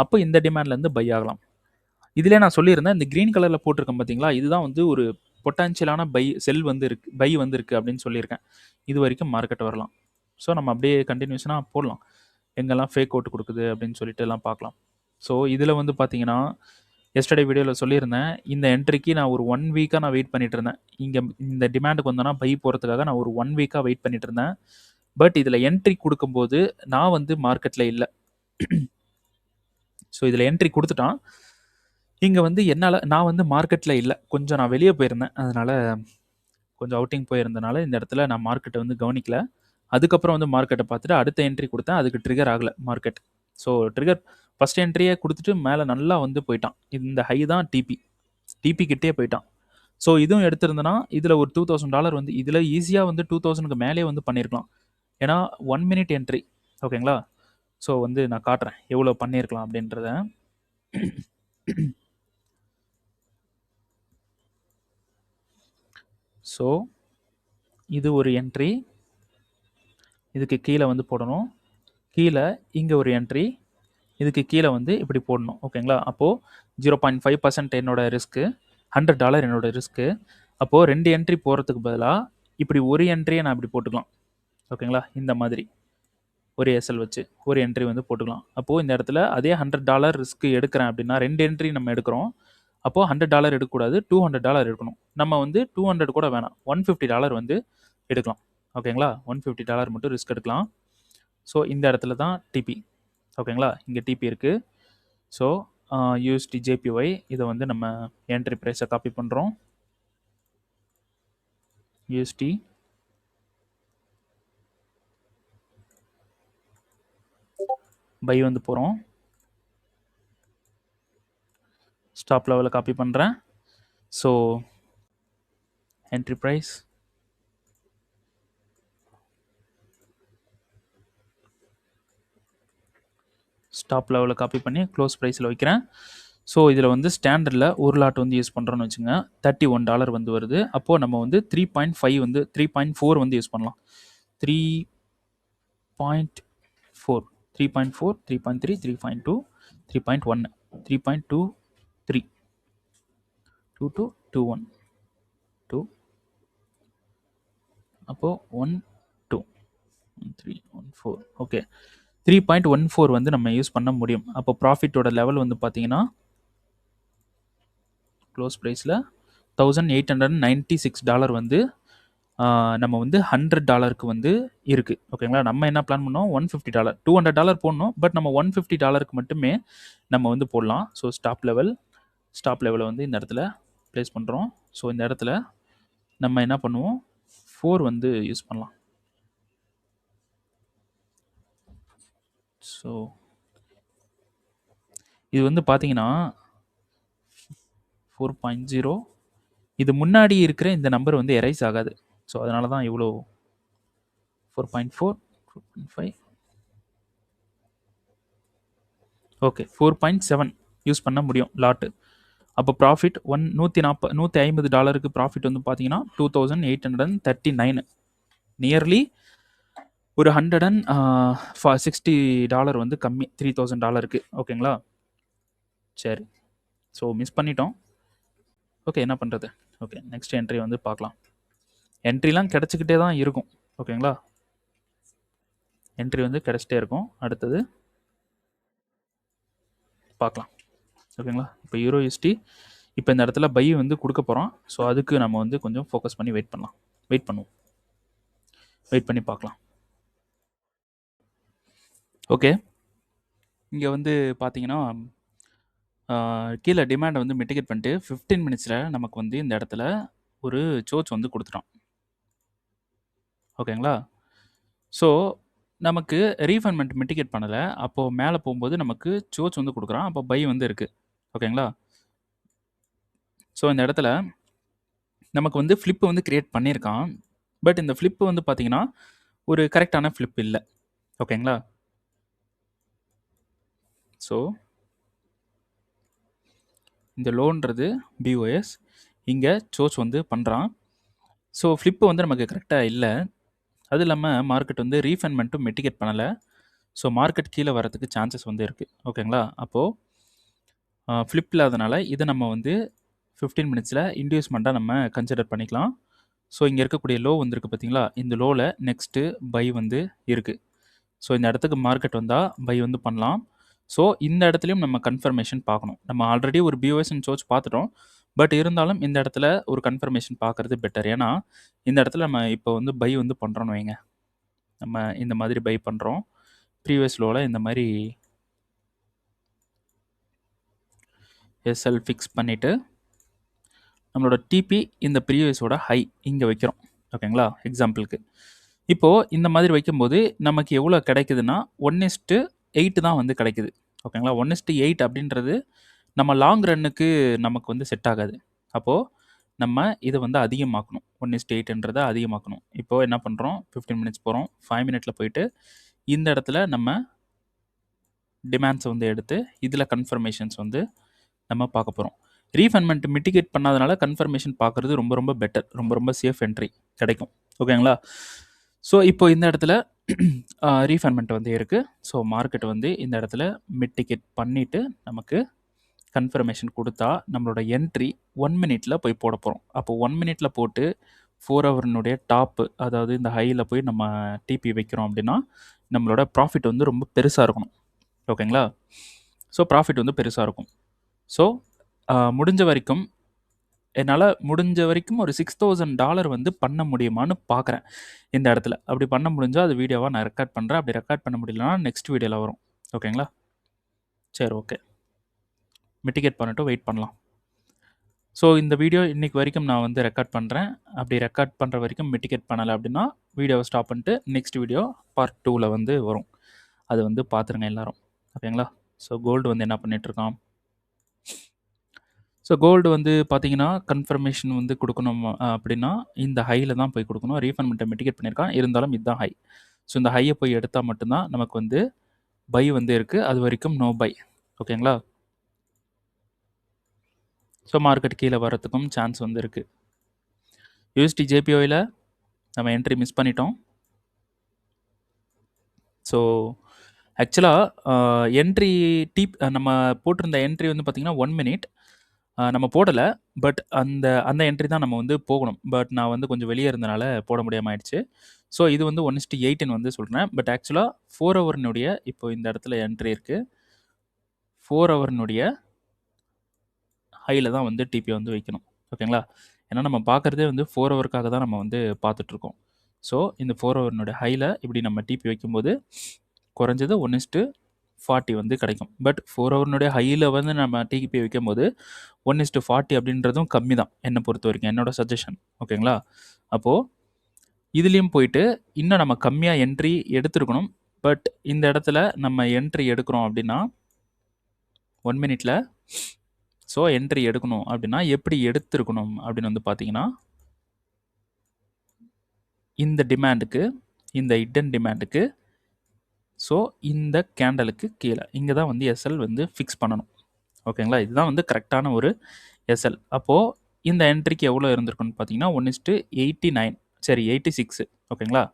அப்போ இந்த டிமாண்ட்லேருந்து பை ஆகலாம். இதிலே நான் சொல்லியிருந்தேன், இந்த க்ரீன் கலரில் போட்டிருக்கேன் பார்த்தீங்களா, இதுதான் வந்து ஒரு பொட்டான்ஷியலான செல் வந்து இருக்குது, பை வந்து இருக்குது அப்படின்னு சொல்லியிருக்கேன். இது வரைக்கும் மார்க்கெட் வரலாம். ஸோ நம்ம அப்படியே கண்டினியூஷனாக போடலாம். எங்கெல்லாம் ஃபேக் அவுட் கொடுக்குது அப்படின்னு சொல்லிட்டு எல்லாம் பார்க்கலாம். ஸோ இதில் வந்து பார்த்தீங்கன்னா, எஸ்டர்டே வீடியோவில் சொல்லியிருந்தேன், இந்த என்ட்ரிக்கு நான் ஒரு 1 வீக்காக நான் வெயிட் பண்ணிட்டு இருந்தேன். இங்கே இந்த டிமாண்டுக்கு வந்தோன்னா பை போகிறதுக்காக நான் ஒரு 1 வீக்காக வெயிட் பண்ணிட்டு இருந்தேன். பட் இதில் என்ட்ரி கொடுக்கும்போது நான் வந்து மார்க்கெட்டில் இல்லை. ஸோ இதில் என்ட்ரி கொடுத்துட்டான். இங்கே வந்து நான் வந்து மார்க்கெட்டில் இல்லை, கொஞ்சம் நான் வெளியே போயிருந்தேன். அதனால் கொஞ்சம் அவுட்டிங் போயிருந்தனால இந்த இடத்துல நான் மார்க்கெட்டை வந்து கவனிக்கல. அதுக்கப்புறம் வந்து மார்க்கெட்டை பார்த்துட்டு அடுத்த என்ட்ரி கொடுத்தேன். அதுக்கு ட்ரிகர் ஆகலை மார்க்கெட். ஸோ ட்ரிகர் ஃபஸ்ட் என்ட்ரியே கொடுத்துட்டு மேலே நல்லா வந்து போயிட்டான். இந்த ஹை தான் டிபி கிட்டே போயிட்டான். ஸோ இதுவும் எடுத்திருந்தேன்னா இதில் ஒரு $2,000 வந்து இதில் ஈஸியாக வந்து 2000க்கு மேலே வந்து பண்ணியிருக்கலாம். ஏன்னா 1 மினிட் என்ட்ரி. ஓகேங்களா? ஸோ வந்து நான் காட்டுறேன் எவ்வளோ பண்ணியிருக்கலாம் அப்படின்றத. ஸோ இது ஒரு என்ட்ரி, இதுக்கு கீழே வந்து போடணும். கீழே இங்கே ஒரு என்ட்ரி, இதுக்கு கீழே வந்து இப்படி போடணும். ஓகேங்களா? அப்போது 0.5% என்னோட ரிஸ்க்கு, $100 என்னோட ரிஸ்க்கு. அப்போது 2 என்ட்ரி போகிறதுக்கு பதிலாக இப்படி ஒரு என்ட்ரியை நான் இப்படி போட்டுக்கலாம். ஓகேங்களா? இந்த மாதிரி ஒரு எஸ்எல் வச்சு ஒரு என்ட்ரி வந்து போட்டுக்கலாம். அப்போது இந்த இடத்துல அதே $100 ரிஸ்க்கு எடுக்கிறேன் அப்படின்னா 2 என்ட்ரி நம்ம எடுக்கிறோம். அப்போது $100 எடுக்கக்கூடாது, $200 எடுக்கணும். நம்ம வந்து 200 கூட வேணாம், $150 வந்து எடுக்கலாம். ஓகேங்களா? $150 மட்டும் ரிஸ்க் எடுக்கலாம். ஸோ இந்த இடத்துல தான் டிபி. ஓகேங்களா? இங்கே டிபி இருக்குது. ஸோ யூஎஸ்டி ஜேபிஒய் இதை வந்து நம்ம என்ட்ரி ப்ரைஸை காப்பி பண்ணுறோம். யூஎஸ்டி பை வந்து போகிறோம். ஸ்டாப் லெவலில் காப்பி பண்ணுறேன். ஸோ என்ட்ரி ப்ரைஸ் ஸ்டாப் லெவலில் காப்பி பண்ணி க்ளோஸ் ப்ரைஸில் வைக்கிறேன். ஸோ இதில் வந்து ஸ்டாண்டர்டில் ஒரு லாட் வந்து யூஸ் பண்ணுறோன்னு வச்சுங்க, $31 வந்து வருது. அப்போது நம்ம வந்து 3.5 வந்து 3.4 வந்து யூஸ் பண்ணலாம். 3.4 3.4 3.3 3.2 3.1 3.23 2221 2 அப்போது 1 2 3 1 4 ஓகே 3.14 வந்து நம்ம யூஸ் பண்ண முடியும். அப்போ ப்ராஃபிட்டோட லெவல் வந்து பார்த்தீங்கன்னா க்ளோஸ் ப்ரைஸில் $1,896 வந்து நம்ம வந்து $100க்கு வந்து இருக்குது. ஓகேங்களா? நம்ம என்ன பிளான் பண்ணோம், $150 $200 போடணும். பட் நம்ம $150க்கு மட்டுமே நம்ம வந்து போடலாம். ஸோ ஸ்டாப் லெவலை வந்து இந்த இடத்துல ப்ளேஸ் பண்ணுறோம். ஸோ இந்த இடத்துல நம்ம என்ன பண்ணுவோம், 4 வந்து யூஸ் பண்ணலாம். ஸோ இது வந்து பார்த்தீங்கன்னா 4.0 இது முன்னாடி இருக்கிற இந்த நம்பர் வந்து எரைஸ் ஆகாது. ஸோ அதனால தான் இவ்வளோ 4.4 4.5 ஓகே 4.7 யூஸ் பண்ண முடியும் லாட்டு. அப்போ ப்ராஃபிட் $150 ப்ராஃபிட் வந்து பார்த்தீங்கன்னா 2,839 நியர்லி ஒரு $160 வந்து கம்மி $3,000க்கு. ஓகேங்களா? சரி, ஸோ மிஸ் பண்ணிட்டோம். ஓகே, என்ன பண்ணுறது? ஓகே, நெக்ஸ்ட் என்ட்ரி வந்து பார்க்கலாம். என்ட்ரிலாம் கிடச்சிக்கிட்டே தான் இருக்கும். ஓகேங்களா, என்ட்ரி வந்து கிடச்சிட்டே இருக்கும். அடுத்தது பார்க்கலாம். ஓகேங்களா, இப்போ யூரோ யூஎஸ்டி இப்போ இந்த இடத்துல பை வந்து கொடுக்க போகிறோம். ஸோ அதுக்கு நம்ம வந்து கொஞ்சம் ஃபோக்கஸ் பண்ணி வெயிட் பண்ணலாம். வெயிட் பண்ணுவோம், வெயிட் பண்ணி பார்க்கலாம். ஓகே, இங்கே வந்து பார்த்தீங்கன்னா கீழே டிமாண்டை வந்து மிட்டிகேட் பண்ணிட்டு 15 மினிட்ஸில் நமக்கு வந்து இந்த இடத்துல ஒரு சோச் வந்து கொடுத்துட்டோம். ஓகேங்களா, ஸோ நமக்கு ரீஃபண்ட்மெண்ட் மிட்டிகேட் பண்ணலை. அப்போது மேலே போகும்போது நமக்கு சோச் வந்து கொடுக்குறான். அப்போ பை வந்து இருக்குது. ஓகேங்களா, ஸோ இந்த இடத்துல நமக்கு வந்து ஃப்ளிப்பு வந்து க்ரியேட் பண்ணியிருக்கான். பட் இந்த ஃப்ளிப்பு வந்து பார்த்தீங்கன்னா ஒரு கரெக்டான ஃப்ளிப் இல்லை. ஓகேங்களா, ஸோ இந்த லோன்றது பிஓஎஸ், இங்கே சோச் வந்து பண்ணுறான். ஸோ ஃப்ளிப்பு வந்து நமக்கு கரெக்டாக இல்லை. அது இல்லாமல் மார்க்கெட் வந்து ரீஃபண்ட்மெண்ட்டும் மிட்டிகேட் பண்ணலை. ஸோ மார்க்கெட் கீழே வரதுக்கு சான்சஸ் வந்து இருக்குது. ஓகேங்களா, அப்போது ஃப்ளிப் இல்லாதனால இதை நம்ம வந்து 15 மினிட்ஸில் இன்டியூஸ்மெண்ட்டாக நம்ம கன்சிடர் பண்ணிக்கலாம். ஸோ இங்கே இருக்கக்கூடிய லோ வந்துருக்கு பார்த்தீங்களா, இந்த லோவில் நெக்ஸ்ட்டு பை வந்து இருக்குது. ஸோ இந்த இடத்துக்கு மார்க்கெட் வந்தால் பை வந்து பண்ணலாம். ஸோ இந்த இடத்துலையும் நம்ம கன்ஃபர்மேஷன் பார்க்கணும். நம்ம ஆல்ரெடி ஒரு பிஓஎஸ் அண்ட் சோச் பார்த்துட்டோம். பட் இருந்தாலும் இந்த இடத்துல ஒரு கன்ஃபர்மேஷன் பார்க்குறது பெட்டர். ஏன்னா இந்த இடத்துல நம்ம இப்போ வந்து பை வந்து பண்ணுறோன்னு வைங்க, நம்ம இந்த மாதிரி பை பண்ணுறோம். ப்ரீவியஸ் லோவில் இந்த மாதிரி எஸ்எல் ஃபிக்ஸ் பண்ணிவிட்டு நம்மளோட டிபி இந்த ப்ரீவியஸோட ஹை இங்கே வைக்கிறோம். ஓகேங்களா, எக்ஸாம்பிளுக்கு இப்போது இந்த மாதிரி வைக்கும்போது நமக்கு எவ்வளோ கிடைக்குதுன்னா 1:8 தான் வந்து கிடைக்குது. ஓகேங்களா, 1:8 அப்படின்றது நம்ம லாங் ரன்னுக்கு நமக்கு வந்து செட் ஆகாது. அப்போது நம்ம இதை வந்து அதிகமாக்கணும். 1:8ன்றதை அதிகமாக்கணும். இப்போது என்ன பண்ணுறோம், 15 மினிட்ஸ் போகிறோம். 5 மினிட்ல போயிட்டு இந்த இடத்துல நம்ம டிமாண்ட்ஸை வந்து எடுத்து இதில் கன்ஃபர்மேஷன்ஸ் வந்து நம்ம பார்க்க போகிறோம். ரீஃபண்ட்மெண்ட் மிட்டிகேட் பண்ணாதனால கன்ஃபர்மேஷன் பார்க்குறது ரொம்ப ரொம்ப பெட்டர், ரொம்ப ரொம்ப சேஃப் என்ட்ரி கிடைக்கும். ஓகேங்களா, ஸோ இப்போ இந்த இடத்துல ரீஃபண்ட்மெண்ட் வந்து இருக்குது. ஸோ மார்க்கெட் வந்து இந்த இடத்துல மிட்டிகேட் பண்ணிவிட்டு நமக்கு கன்ஃபர்மேஷன் கொடுத்தா நம்மளோட என்ட்ரி 1 மினிட்ல போய் போட போகிறோம். அப்போ 1 மினிட்ல போட்டு 4 ஹவர்னுடைய டாப்பு, அதாவது இந்த ஹையில் போய் நம்ம டிபி வைக்கிறோம் அப்படின்னா நம்மளோட ப்ராஃபிட் வந்து ரொம்ப பெருசாக இருக்கணும். ஓகேங்களா, ஸோ ப்ராஃபிட் வந்து பெருசாக இருக்கும். ஸோ முடிஞ்ச வரைக்கும் என்னால் முடிஞ்ச வரைக்கும் ஒரு $6,000 வந்து பண்ண முடியுமான்னு பார்க்குறேன் இந்த இடத்துல. அப்படி பண்ண முடிஞ்சால் அது வீடியோவாக நான் ரெக்கார்ட் பண்ணுறேன். அப்படி ரெக்கார்ட் பண்ண முடியலன்னா நெக்ஸ்ட் வீடியோவில் வரும். ஓகேங்களா, சரி, ஓகே, மிட்டிகேட் பண்ணிட்டு வெயிட் பண்ணலாம். ஸோ இந்த வீடியோ இன்றைக்கி வரைக்கும் நான் வந்து ரெக்கார்ட் பண்ணுறேன். அப்படி ரெக்கார்ட் பண்ணுற வரைக்கும் மிட்டிகேட் பண்ணலை அப்படின்னா வீடியோவை ஸ்டாப் பண்ணிட்டு நெக்ஸ்ட் வீடியோ பார்ட் 2ல் வந்து வரும். அது வந்து பார்த்துருங்க எல்லோரும். ஓகேங்களா, ஸோ கோல்டு வந்து என்ன பண்ணிகிட்ருக்கான். ஸோ கோல்டு வந்து பார்த்தீங்கன்னா கன்ஃபர்மேஷன் வந்து கொடுக்கணும் அப்படின்னா இந்த ஹையில் தான் போய் கொடுக்கணும். ரீஃபண்ட்மெண்ட்டை மிட்டிகேட் பண்ணியிருக்கான், இருந்தாலும் இதுதான் ஹை. ஸோ இந்த ஹையை போய் எடுத்தால் மட்டும்தான் நமக்கு வந்து பை வந்து இருக்குது. அது வரைக்கும் நோ பை. ஓகேங்களா, ஸோ மார்க்கெட் கீழே வரத்துக்கும் சான்ஸ் வந்து இருக்குது. யூஎஸ்டி ஜேபிஓயில் நம்ம என்ட்ரி மிஸ் பண்ணிட்டோம். ஸோ ஆக்சுவலாக என்ட்ரி நம்ம போட்டிருந்த என்ட்ரி வந்து பார்த்திங்கன்னா 1 மினிட் நம்ம போடலை. பட் அந்த என்ட்ரி தான் நம்ம வந்து போகணும். பட் நான் வந்து கொஞ்சம் வெளியே இருந்தனால போட முடியாமல் ஆயிடுச்சு. ஸோ இது வந்து 1:8ன்னு வந்து சொல்கிறேன். பட் ஆக்சுவலாக 4 ஹவர்னுடைய இப்போ இந்த இடத்துல என்ட்ரி இருக்குது. 4 ஹவர்னுடைய ஹையில் தான் வந்து டிபி வந்து வைக்கணும். ஓகேங்களா, ஏன்னா நம்ம பார்க்குறதே வந்து 4 ஹவருக்காக தான் நம்ம வந்து பார்த்துட்ருக்கோம். ஸோ இந்த 4 ஹவர்னுடைய ஹையில் இப்படி நம்ம டிபி வைக்கும்போது குறைஞ்சது 1:40 வந்து கிடைக்கும். பட் 4 ஹவர்னுடைய ஹையில் வந்து நம்ம டிபி வைக்கும்போது 1:40 அப்படின்றதும் கம்மி தான் என்னை பொறுத்த வரைக்கும், என்னோட சஜஷன். ஓகேங்களா, அப்போது இதுலேயும் போயிட்டு இன்னும் நம்ம கம்மியாக என்ட்ரி எடுத்துருக்கணும். பட் இந்த இடத்துல நம்ம என்ட்ரி எடுக்கிறோம் அப்படின்னா 1 மினிட்ல ஸோ என்ட்ரி எடுக்கணும் அப்படின்னா எப்படி எடுத்துருக்கணும் அப்படின்னு வந்து பார்த்தீங்கன்னா இந்த டிமாண்டுக்கு, இந்த ஹிடன் டிமாண்டுக்கு, ஸோ இந்த கேண்டலுக்கு கீழே இங்கே தான் வந்து எஸ்எல் வந்து ஃபிக்ஸ் பண்ணணும். ஓகேங்களா, இதுதான் வந்து கரெக்டான ஒரு எஸ்எல். அப்போது இந்த என்ட்ரிக்கு எவ்வளோ இருந்திருக்குன்னு பார்த்தீங்கன்னா 1:89, சரி 86. ஓகேங்களா,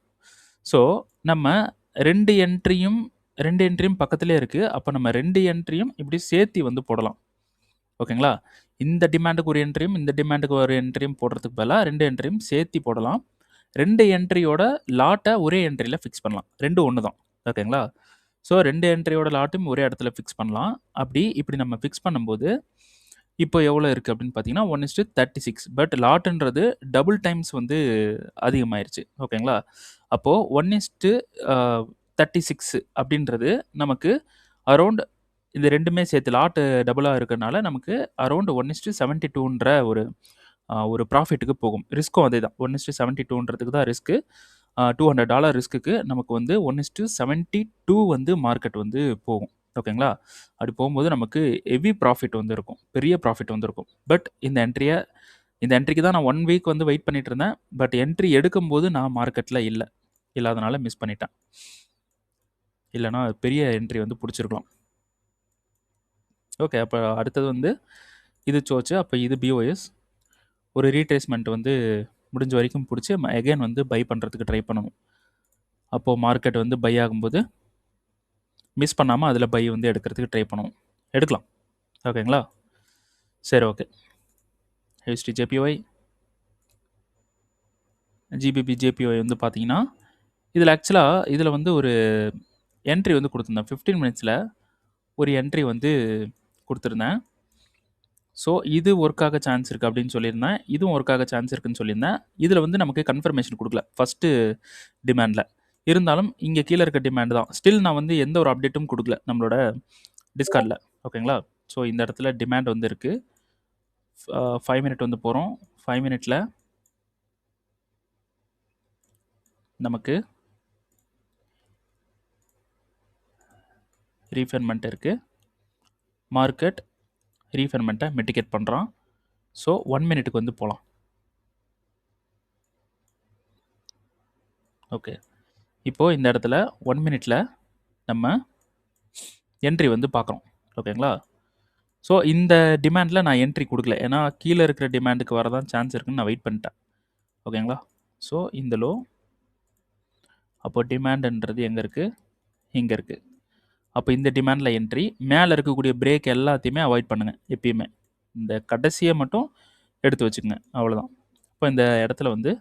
ஸோ நம்ம ரெண்டு என்ட்ரியும் பக்கத்துலேயே இருக்குது. அப்போ நம்ம 2 என்ட்ரியும் இப்படி சேர்த்து வந்து போடலாம். ஓகேங்களா? இந்த டிமாண்டுக்கு ஒரு என்ட்ரியும், இந்த டிமாண்டுக்கு ஒரு என்ட்ரியும் போடுறதுக்கு பதிலா 2 என்ட்ரியும் சேர்த்தி போடலாம். 2 என்ட்ரியோட லாட்ட ஒரே என்ட்ரில ஃபிக்ஸ் பண்ணலாம். 2ம் ஒண்ணு தான். ஓகேங்களா? ஸோ 2 என்ட்ரியோட லாட்டையும் ஒரே இடத்துல ஃபிக்ஸ் பண்ணலாம். இப்படி நம்ம ஃபிக்ஸ் பண்ணும்போது, இப்போ எவ்வளோ இருக்கு அப்படின்னு பார்த்தீங்கன்னா, 1:36 பட் லாட்டுன்றது டபுள் டைம்ஸ் வந்து அதிகமாயிருச்சு. ஓகேங்களா? அப்போ 1:36 அப்படின்றது நமக்கு அரவுண்ட் இது 2மே சேர்த்து லாட் டபுளா இருக்கனால நமக்கு அரவுண்ட் 1:72ன்ற ஒரு ப்ராஃபிட்டுக்கு போகும். ரிஸ்க்கும் அதேதான். 1:72ன்றதுக்கு தான் ரிஸ்க்கு. $200 ரிஸ்க்குக்கு நமக்கு வந்து 1:72 வந்து மார்க்கெட் வந்து போகும். ஓகேங்களா? அப்படி போகும்போது நமக்கு ஹெவி ப்ராஃபிட் வந்து இருக்கும். பெரிய ப்ராஃபிட் வந்து இருக்கும். பட் இந்த என்ட்ரிக்கு தான் நான் 1 வீக் வந்து வெயிட் பண்ணிட்டு இருந்தேன். பட் என்ட்ரி எடுக்கும்போது நான் மார்க்கெட்ல இல்ல. இல்லாதனால மிஸ் பண்ணிட்டேன். இல்லன்னா பெரிய என்ட்ரி வந்து புடிச்சிருக்கலாம். ஓகே. அப்ப அடுத்தது வந்து இது சோச்சு. அப்ப இது பிஓஎஸ். ஒரு ரீட்ரேஸ்மென்ட் வந்து முடிஞ்ச வரைக்கும் புடிச்சு அகைன் வந்து பை பண்றதுக்கு ட்ரை பண்ணணும். அப்போ மார்க்கெட் வந்து பை ஆகும்போது மிஸ் பண்ணாம அதில பை வந்து எடுக்கிறதுக்கு ட்ரை பண்ணணும். எடுக்கலாம். ஓகேங்களா? சரி okay. HD JPY, GBP JPY வந்து பார்த்தீங்கன்னா, இதில வந்து ஒரு என்ட்ரி வந்து குடுத்திருந்தேன். 15 மினிட்ஸ்ல ஒரு என்ட்ரி வந்து குடுத்திருந்தேன். ஸோ இது ஒர்க் ஆக சான்ஸ் இருக்கு அப்படின்னு சொல்லியிருந்தேன். இதுவும் ஒர்க் ஆக சான்ஸ் இருக்குன்னு சொல்லியிருந்தேன். இதில வந்து நமக்கு கன்ஃபர்மேஷன் குடுக்கல. ஃபர்ஸ்ட்டு டிமாண்ட்ல. இருந்தாலும் இங்க கீழ இருக்க டிமாண்ட் தான். ஸ்டில் நான் வந்து எந்த ஒரு அப்டேட்டும் குடுக்கல நம்மளோட டிஸ்கார்ட்ல. ஓகேங்களா? ஸோ இந்த இடத்துல டிமாண்ட் வந்து இருக்கு. 5 மினிட் வந்து போறோம். 5 மினிட்ல நமக்கு ரீஃபர்மென்ட் இருக்கு. மார்க்கெட் ரீஃபர்மென்ட்ட மிட்டிகேட் பண்றான். ஸோ 1 மினிட்டுக்கு வந்து போலாம். ஓகே. இப்போ இந்த இடத்துல 1 மினிட்ல நம்ம என்ட்ரி வந்து பார்க்குறோம். ஓகேங்களா? ஸோ இந்த டிமாண்ட்ல நான் என்ட்ரி குடுக்கல. ஏன்னா கீழ இருக்கிற டிமாண்டுக்கு வரதான் சான்ஸ் இருக்குன்னு நான் வெயிட் பண்ணிட்டேன். ஓகேங்களா? ஸோ இந்த லோ அப்போ டிமாண்ட்ன்றது எங்க இருக்கு? இங்க இருக்கு. அப்போ இந்த டிமாண்ட்ல என்ட்ரி. மேல இருக்கக்கூடிய பிரேக் எல்லாத்தையுமே அவாய்ட் பண்ணுங்க எப்பயுமே. இந்த கடைசிய மட்டும் எடுத்து வச்சுக்கங்க. அவ்வளோதான். இப்போ இந்த இடத்துல வந்து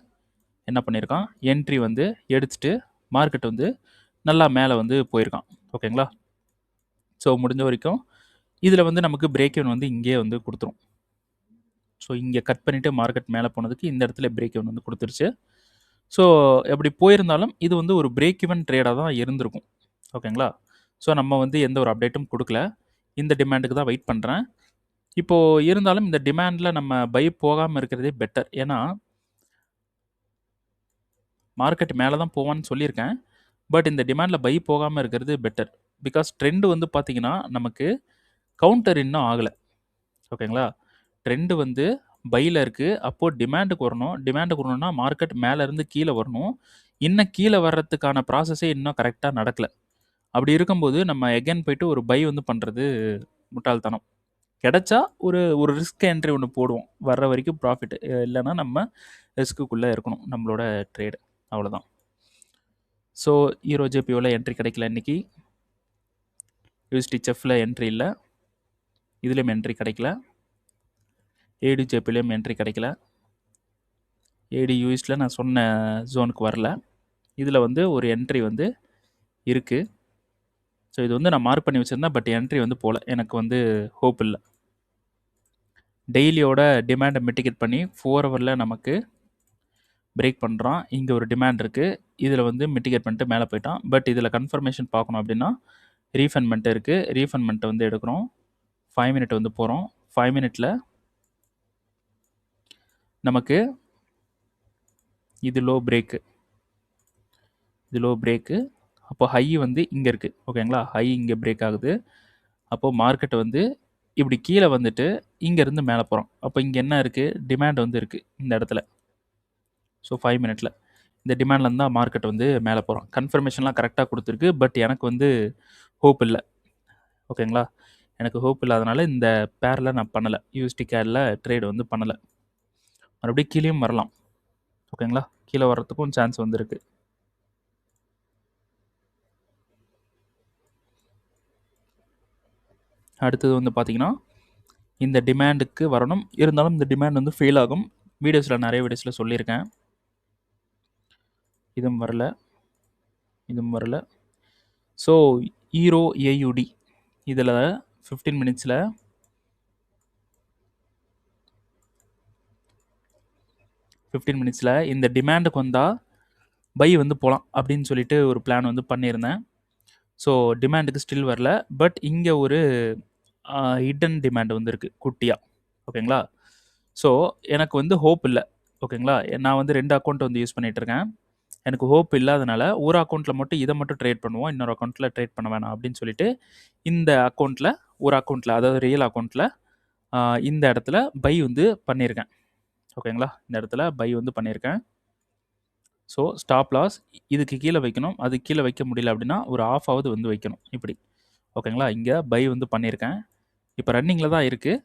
என்ன பண்ணியிருக்கான்? என்ட்ரி வந்து எடுத்துட்டு மார்க்கெட் வந்து நல்லா மேல வந்து போயிருக்கான். ஓகேங்களா? ஸோ முடிஞ்ச வரைக்கும் இதில வந்து நமக்கு பிரேக் ஈவன் வந்து இங்கேயே வந்து குடுத்துரும். ஸோ இங்க கட் பண்ணிட்டு மார்க்கெட் மேல போனதுக்கு இந்த இடத்துல பிரேக் ஈவன் வந்து குடுத்துருச்சு. ஸோ எப்படி போயிருந்தாலும் இது வந்து ஒரு பிரேக் ஈவன் ட்ரேடா தான் இருந்திருக்கும். ஓகேங்களா? ஸோ நம்ம வந்து எந்த ஒரு அப்டேட்டும் குடுக்கல. இந்த டிமாண்டுக்கு தான் வெயிட் பண்றேன். இப்போ இருந்தாலும் இந்த டிமாண்ட்ல நம்ம பை போகாம இருக்கிறதே பெட்டர். ஏன்னா மார்க்கெட் மேல தான் போவான்னு சொல்லியிருக்கேன். பட் இந்த டிமாண்ட்ல பை போகாம இருக்கிறது பெட்டர். பிகாஸ் ட்ரெண்ட் வந்து பார்த்தீங்கன்னா, நமக்கு கவுண்டர் இன்னும் ஆகல. ஓகேங்களா? ட்ரெண்ட் வந்து பைல இருக்கு. அப்போ டிமாண்டுக்கு வரணும். டிமாண்டுக்கு வரணும்னா மார்க்கெட் மேல இருந்து கீழ வரணும். இன்னும் கீழ வர்றதுக்கான ப்ராசஸே இன்னும் கரெக்ட்டா நடக்கல. அப்படி இருக்கும்போது நம்ம அகைன் போயிட்டு ஒரு பை வந்து பண்றது முட்டாள்தனம். கிடைச்சா ஒரு ஒரு ரிஸ்க் என்ட்ரி ஒண்ணு போடுவோம். வர்ற வரைக்கும் ப்ராஃபிட். இல்லன்னா நம்ம ரிஸ்க்குக்குள்ள இருக்கணும். நம்மளோட ட்ரேட். அவ்வளோதான். ஸோ ஈரோ ஜேபிஓல என்ட்ரி கிடைக்கல இன்னைக்கு. யூஎஸ்டி செஃப்ல என்ட்ரி இல்ல. இதுலயும் என்ட்ரி கிடைக்கல. ஏடி ஜேபிலயும் என்ட்ரி கிடைக்கல. ஏடி யூஎஸ்ல நான் சொன்ன ஜோனுக்கு வரல. இதுல வந்து ஒரு என்ட்ரி வந்து இருக்கு. ஸோ இது வந்து நான் மார்க் பண்ணி வச்சிருந்தேன். பட் என்ட்ரி வந்து போல. எனக்கு வந்து ஹோப் இல்ல. டெய்லியோட டிமாண்ட மிட்டிகேட் பண்ணி 4 ஹவர்ல நமக்கு பிரேக் பண்றான். இங்க ஒரு டிமாண்ட் இருக்கு. இதுல வந்து மிட்டிகேட் பண்ணிட்டு மேல போயிட்டான். பட் இதுல கன்ஃபர்மேஷன் பார்க்கணும் அப்படின்னா, ரீஃபண்ட்மென்ட் இருக்கு. ரீஃபண்ட்மென்ட்ட வந்து எடுக்கிறோம். 5 மினிட் வந்து போறோம். 5 மினிட்ல நமக்கு இது லோ பிரேக்கு. இது லோ பிரேக்கு. அப்போ ஹை வந்து இங்க இருக்கு. ஓகேங்களா? ஹை இங்க பிரேக் ஆகுது. அப்போ மார்க்கெட் வந்து இப்படி கீழ வந்துட்டு இங்க இருந்து மேல போறோம். அப்போ இங்க என்ன இருக்கு? டிமாண்ட் வந்து இருக்கு இந்த இடத்துல. ஸோ 5 மினிட்ல. இந்த டிமாண்ட்ல இருந்து தான் மார்க்கெட் வந்து மேல போறோம். கன்ஃபர்மேஷன்லாம் கரெக்ட்டா குடுத்துருக்கு. பட் எனக்கு வந்து ஹோப் இல்ல. ஓகேங்களா? எனக்கு ஹோப் இல்லாதனால இந்த பேர்ல நான் பண்ணல. யூஎஸ்டி கேட்ல ட்ரேட் வந்து பண்ணல. மறுபடியும் கீழயும் வரலாம். ஓகேங்களா? கீழ வர்றதுக்கும் சான்ஸ் வந்து இருக்கு. அடுத்தது வந்து பார்த்தீங்கன்னா, இந்த டிமாண்டுக்கு வரணும். இருந்தாலும் இந்த டிமாண்ட் வந்து ஃபெயில் ஆகும். நிறைய வீடியோஸில் சொல்லியிருக்கேன். இதுவும் வரல. ஸோ ஈரோ ஏயுடி இதில் 15 மினிட்ஸில் இந்த டிமாண்டுக்கு வந்தால் பை வந்து போகலாம் அப்படின்னு சொல்லிட்டு ஒரு பிளான் வந்து பண்ணியிருந்தேன். ஸோ டிமாண்டுக்கு ஸ்டில் வரல. பட் இங்கே ஒரு ஹிடன் டிமாண்ட் வந்து இருக்குது குட்டியாக. ஓகேங்களா? ஸோ எனக்கு வந்து ஹோப் இல்லை. ஓகேங்களா? நான் வந்து 2 அக்கௌண்ட் வந்து யூஸ் பண்ணிகிட்ருக்கேன். எனக்கு ஹோப் இல்லாதனால ஒரு அக்கௌண்ட்டில் மட்டும் இதை மட்டும் ட்ரேட் பண்ணுவோம், இன்னொரு அக்கௌண்ட்டில் ட்ரேட் பண்ண வேணாம் அப்படின்னு சொல்லிட்டு இந்த அக்கௌண்ட்டில் ஒரு அக்கௌண்ட்டில், அதாவது ரியல் அக்கௌண்ட்டில் இந்த இடத்துல பை வந்து பண்ணியிருக்கேன். ஓகேங்களா? இந்த இடத்துல பை வந்து பண்ணியிருக்கேன். ஸோ ஸ்டாப் லாஸ் இதுக்கு கீழே வைக்கணும். அது கீழே வைக்க முடியல அப்படின்னா ஒரு ஆஃபாவது வந்து வைக்கணும் இப்படி. ஓகேங்களா? இங்கே பை வந்து பண்ணியிருக்கேன். இப்போ ரன்னிங்கில் தான் இருக்குது.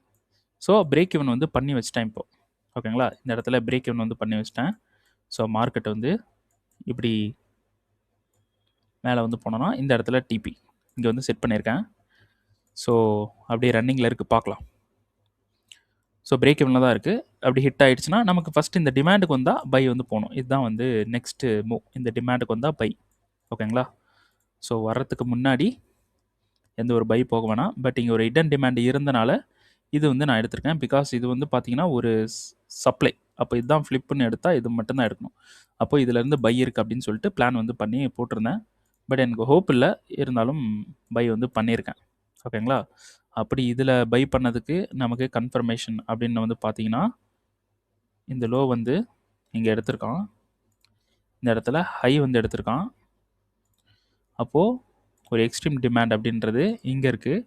ஸோ பிரேக் ஈவன் வந்து பண்ணி வச்சிட்டேன் இப்போ. ஓகேங்களா? இந்த இடத்துல பிரேக் ஈவன் வந்து பண்ணி வச்சிட்டேன். ஸோ மார்க்கெட் வந்து இப்படி மேலே வந்து போனோன்னா இந்த இடத்துல டிபி இங்கே வந்து செட் பண்ணியிருக்கேன். ஸோ அப்படியே ரன்னிங்கில் இருக்குது, பார்க்கலாம். ஸோ பிரேக் ஈவனில் தான் இருக்குது. அப்படி ஹிட் ஆகிடுச்சுன்னா நமக்கு ஃபஸ்ட் இந்த டிமாண்டுக்கு வந்தால் பை வந்து போகணும். இதுதான் வந்து நெக்ஸ்ட்டு மூவ். இந்த டிமாண்டுக்கு வந்தால் பை. ஓகேங்களா? ஸோ வர்றதுக்கு முன்னாடி எந்த ஒரு பை போக வேணாம். பட் இங்கே ஒரு ஹிடன் டிமாண்ட் இருந்தனால இது வந்து நான் எடுத்திருக்கேன். பிகாஸ் இது வந்து பார்த்தீங்கன்னா ஒரு சப்ளை. அப்போ இதுதான் ஃப்ளிப்புன்னு எடுத்தால் இது மட்டும்தான் எடுக்கணும். அப்போ இதுலேருந்து பை இருக்குது அப்படின்னு சொல்லிட்டு பிளான் வந்து பண்ணி போட்டிருந்தேன். பட் எனக்கு ஹோப் இல்லை, இருந்தாலும் பை வந்து பண்ணியிருக்கேன். ஓகேங்களா? அப்படி இதில் பை பண்ணதுக்கு நமக்கு கன்ஃபர்மேஷன் அப்படின்னு வந்து பார்த்தீங்கன்னா இந்த லோ வந்து இங்கே எடுத்திருக்கான். இந்த இடத்துல ஹை வந்து எடுத்திருக்கான். அப்போது ஒரு எக்ஸ்ட்ரீம் டிமாண்ட் அப்படின்றது இங்கே இருக்குது.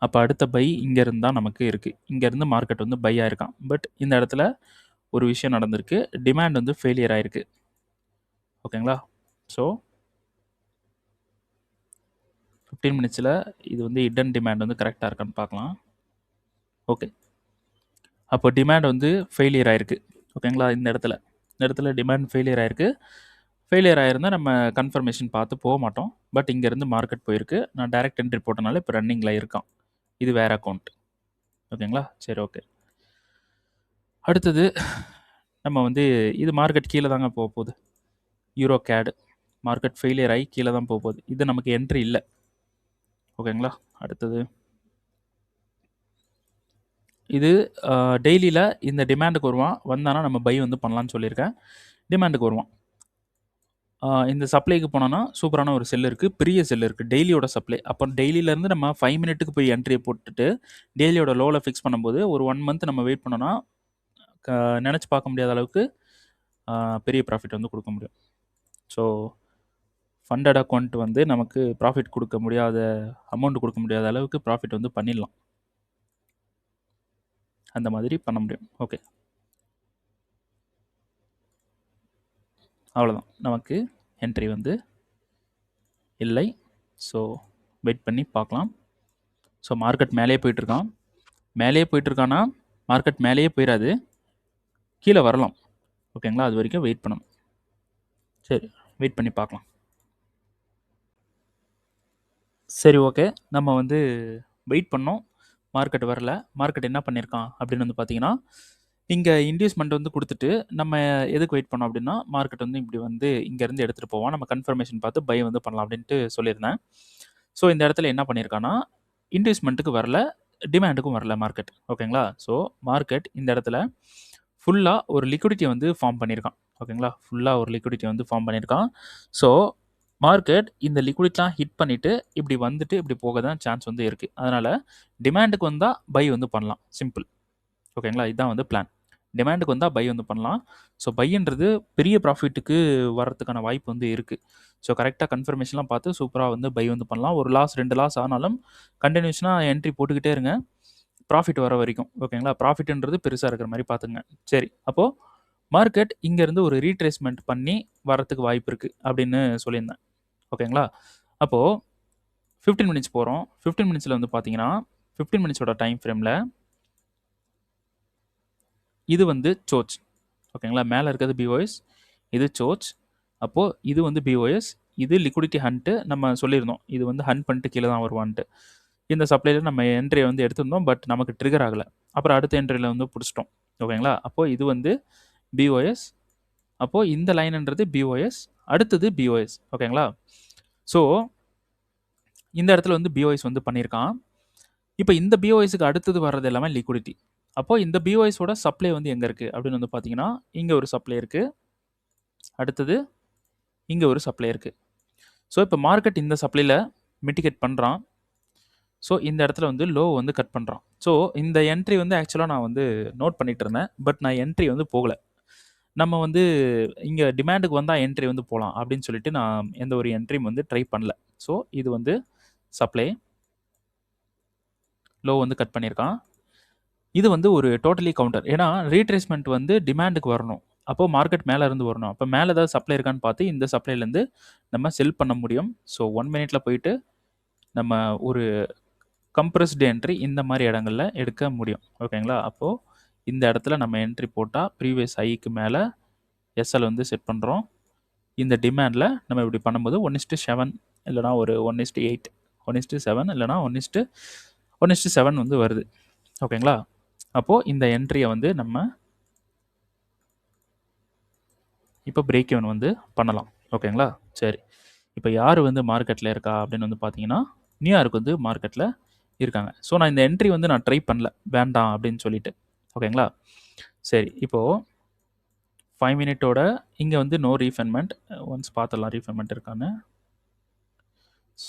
அப்போ அடுத்த பை இங்கேருந்து தான் நமக்கு இருக்குது. இங்கேருந்து மார்க்கெட் வந்து பை ஆயிருக்கான். பட் இந்த இடத்துல ஒரு விஷயம் நடந்திருக்கு. டிமாண்ட் வந்து ஃபெயிலியர் ஆயிருக்கு. ஓகேங்களா? ஸோ 15 மினிட்ஸில் இது வந்து ஹிடன் டிமாண்ட் வந்து கரெக்டாக இருக்கான்னு பார்க்கலாம். ஓகே, அப்போ டிமாண்ட் வந்து ஃபெயிலியர் ஆயிருக்கு. ஓகேங்களா? இந்த இடத்துல டிமாண்ட் ஃபெயிலியர் ஆயிருக்கு. ஃபெயிலியர் ஆயிருந்தால் நம்ம கன்ஃபர்மேஷன் பார்த்து போக மாட்டோம். பட் இங்கேருந்து மார்க்கெட் போயிருக்கு. நான் டைரக்ட் என்ட்ரி போட்டனால இப்போ ரன்னிங்கில் இருக்கான். இது வேறு அக்கௌண்ட். ஓகேங்களா? சரி, ஓகே. அடுத்தது நம்ம வந்து இது மார்க்கெட் கீழே தாங்க போக போகுது. யூரோ கேடு மார்க்கெட் ஃபெயிலியர் ஆகி கீழே தான் போக போகுது. இது நமக்கு என்ட்ரி இல்லை. ஓகேங்களா? அடுத்தது இது டெய்லியில் இந்த டிமாண்டுக்கு வருவான். வந்தானா நம்ம பை வந்து பண்ணலான்னு சொல்லியிருக்கேன். டிமாண்டுக்கு வருவான். இந்த சப்ளைக்கு போனோன்னா சூப்பரான ஒரு செல் இருக்குது, பெரிய செல் இருக்குது, டெய்லியோட சப்ளை. அப்போ டெய்லியிலேருந்து நம்ம 5 மினிட்டுக்கு போய் என்ட்ரியை போட்டுட்டு டெய்லியோட லோவில் ஃபிக்ஸ் பண்ணும்போது ஒரு 1 மந்த் நம்ம வெயிட் பண்ணோன்னா நினச்சி பார்க்க முடியாத அளவுக்கு பெரிய ப்ராஃபிட் வந்து கொடுக்க முடியும். ஸோ ஃபண்டட் அக்கௌண்ட் வந்து நமக்கு ப்ராஃபிட் கொடுக்க முடியாத அமௌண்ட் கொடுக்க முடியாத அளவுக்கு ப்ராஃபிட் வந்து பண்ணிடலாம். அந்த மாதிரி பண்ண முடியும். ஓகே, அவ்வளோதான். நமக்கு என்ட்ரி வந்து இல்லை. ஸோ வெயிட் பண்ணி பார்க்கலாம். ஸோ மார்க்கெட் மேலேயே போயிட்டுருக்கான்னா மார்க்கெட் மேலேயே போயிடாது, கீழே வரலாம். ஓகேங்களா? அது வரைக்கும் வெயிட் பண்ணணும். சரி, வெயிட் பண்ணி பார்க்கலாம். சரி, ஓகே. நம்ம வந்து வெயிட் பண்ணோம், மார்க்கெட் வரல. மார்க்கெட் என்ன பண்ணியிருக்கான் அப்படின்னு வந்து பார்த்தீங்கன்னா இங்கே இன்டியூஸ்மெண்ட் வந்து கொடுத்துட்டு நம்ம எதுக்கு வெயிட் பண்ணோம் அப்படின்னா மார்க்கெட் வந்து இப்படி வந்து இங்கேருந்து எடுத்துகிட்டு போவோம், நம்ம கன்ஃபர்மேஷன் பார்த்து பை வந்து பண்ணலாம் அப்படின்ட்டு சொல்லியிருந்தேன். ஸோ இந்த இடத்துல என்ன பண்ணியிருக்கான்னா இன்டியூஸ்மெண்ட்டுக்கு வரல, டிமாண்டுக்கும் வரல மார்க்கெட். ஓகேங்களா? ஸோ மார்க்கெட் இந்த இடத்துல ஃபுல்லாக ஒரு லிக்விடிட்டி வந்து ஃபார்ம் பண்ணியிருக்கான். ஓகேங்களா? ஃபுல்லாக ஒரு லிக்விடிட்டி வந்து ஃபார்ம் பண்ணியிருக்கான். ஸோ மார்க்கெட் இந்த லிக்விடிட்டிலாம் ஹிட் பண்ணிவிட்டு இப்படி வந்துட்டு இப்படி போக தான் சான்ஸ் வந்து இருக்குது. அதனால் டிமாண்டுக்கு வந்தால் பை வந்து பண்ணலாம், சிம்பிள். ஓகேங்களா? இதுதான் வந்து பிளான். டிமாண்டுக்கு வந்தால் பை வந்து பண்ணலாம். ஸோ பைன்றது பெரிய ப்ராஃபிட்டுக்கு வரத்துக்கான வாய்ப்பு வந்து இருக்குது. ஸோ கரெக்டாக கன்ஃபர்மேஷன்லாம் பார்த்து சூப்பராக வந்து பை வந்து பண்ணலாம். ஒரு லாஸ் 2 லாஸ் ஆனாலும் கண்டினியூஷனாக என்ட்ரி போட்டுக்கிட்டே இருங்க, ப்ராஃபிட் வர வரைக்கும். ஓகேங்களா? ப்ராஃபிட்ன்றது பெருசாக இருக்கிற மாதிரி பார்த்துங்க. சரி, அப்போது மார்க்கெட் இங்கேருந்து ஒரு ரீட்ரேஸ்மெண்ட் பண்ணி வரத்துக்கு வாய்ப்பு இருக்குது அப்படின்னு சொல்லியிருந்தேன். ஓகேங்களா? அப்போது 15 மினிட்ஸ் போகிறோம். 15 மினிட்ஸில் வந்து பார்த்தீங்கன்னா 15 மினிட்ஸோட டைம் ஃப்ரேமில் இது வந்து சோச். ஓகேங்களா? மேலே இருக்கிறது பிஓஎஸ், இது சோச். அப்போது இது வந்து பிஓஎஸ், இது லிக்விடிட்டி ஹண்ட்டு. நம்ம சொல்லியிருந்தோம் இது வந்து ஹண்ட் பண்ணிட்டு கீழே தான் வருவான்ட்டு. இந்த சப்ளையில் நம்ம என்ட்ரியை வந்து எடுத்திருந்தோம், பட் நமக்கு ட்ரிகர் ஆகலை. அப்புறம் அடுத்த என்ட்ரியில் வந்து பிடிச்சிட்டோம். ஓகேங்களா? அப்போது இது வந்து பிஓஎஸ். அப்போது இந்த லைன்ன்றது பிஓஎஸ், அடுத்தது பிஓஎஸ். ஓகேங்களா? ஸோ இந்த இடத்துல வந்து பிஓஎஸ் வந்து பண்ணியிருக்கான். இப்போ இந்த பிஓஎஸ்க்கு அடுத்தது வர்றது எல்லாமே லிக்விடிட்டி. அப்போது இந்த பிஓஎஸோட சப்ளை வந்து எங்கே இருக்குது அப்படின்னு வந்து பார்த்தீங்கன்னா, இங்கே ஒரு சப்ளை இருக்குது, அடுத்தது இங்கே ஒரு சப்ளை இருக்குது. ஸோ இப்போ மார்க்கெட் இந்த சப்ளையில் மிட்டிகேட் பண்ணுறான். ஸோ இந்த இடத்துல வந்து லோ வந்து கட் பண்ணுறான். ஸோ இந்த என்ட்ரி வந்து ஆக்சுவலாக நான் வந்து நோட் பண்ணிட்டு இருந்தேன், பட் நான் என்ட்ரி வந்து போகலை. நம்ம வந்து இங்கே டிமாண்டுக்கு வந்தால் என்ட்ரி வந்து போகலாம் அப்படின்னு சொல்லிட்டு நான் எந்த ஒரு என்ட்ரியும் வந்து ட்ரை பண்ணல. ஸோ இது வந்து சப்ளை லோ வந்து கட் பண்ணியிருக்கான். இது வந்து ஒரு டோட்டலி கவுண்டர். ஏன்னா ரீட்ரேஸ்மெண்ட் வந்து டிமாண்டுக்கு வரணும். அப்போது மார்க்கெட் மேலே இருந்து வரணும். அப்போ மேலே ஏதாவது சப்ளை இருக்கான்னு பார்த்து இந்த சப்ளைலேருந்து நம்ம செல் பண்ண முடியும். ஸோ 1 மினிட்ல போயிட்டு நம்ம ஒரு கம்ப்ரஸ்டு என்ட்ரி இந்த மாதிரி இடங்கள்ல எடுக்க முடியும். ஓகேங்களா? அப்போது இந்த இடத்துல நம்ம என்ட்ரி போட்டால் ப்ரீவியஸ் ஹைக்கு மேலே எஸ்எல் வந்து செட் பண்ணுறோம். இந்த டிமாண்டில் நம்ம இப்படி பண்ணும்போது 1:7 இல்லைனா ஒரு 1:8, 1:7 இல்லைனா 1:7 வந்து வருது. ஓகேங்களா? அப்போது இந்த என்ட்ரியை வந்து நம்ம இப்போ பிரேக் ஈவன் வந்து பண்ணலாம். ஓகேங்களா? சரி. இப்போ யார் வந்து மார்க்கெட்டில் இருக்கா அப்படின்னு வந்து பார்த்தீங்கன்னா, நியூயார்க் வந்து மார்க்கெட்டில் இருக்காங்க. ஸோ நான் இந்த என்ட்ரி வந்து நான் ட்ரை பண்ணல, வேண்டாம் அப்படின்னு சொல்லிட்டு. ஓகேங்களா? சரி. இப்போது 5 மினிட்டோட இங்கே வந்து நோ ரீஃபைன்மெண்ட். ஒன்ஸ் பார்த்துடலாம் ரீஃபைன்மெண்ட் இருக்கான்னு.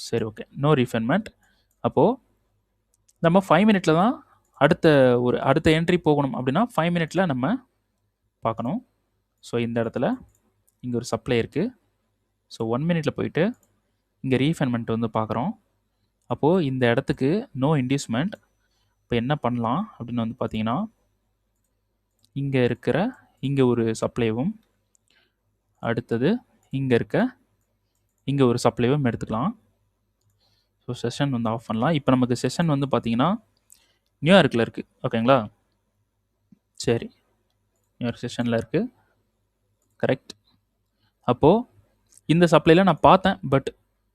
சரி, ஓகே. No refinement. அப்போது நம்ம 5 மினிட்ல தான் அடுத்த என்ட்ரி போகணும் அப்படின்னா 5 மினிட்ல நம்ம பார்க்கணும். ஸோ இந்த இடத்துல இங்கே ஒரு சப்ளை இருக்குது. ஸோ 1 மினிட்ல போயிட்டு இங்கே ரீஃபைன்மெண்ட் வந்து பார்க்குறோம். அப்போது இந்த இடத்துக்கு நோ இன்டியூஸ்மெண்ட். இப்போ என்ன பண்ணலாம் அப்படின்னு வந்து பார்த்தீங்கன்னா, இங்கே ஒரு சப்ளைவும், அடுத்தது இங்கே ஒரு சப்ளைவும் எடுத்துக்கலாம். ஸோ செஷன் வந்து ஆஃப் பண்ணலாம். இப்போ நமக்கு செஷன் வந்து பார்த்தீங்கன்னா நியூயார்க்கில் இருக்குது. ஓகேங்களா? சரி, நியூயார்க் செஷனில் இருக்குது. கரெக்ட். அப்போது இந்த சப்ளையில் நான் பார்த்தேன், பட்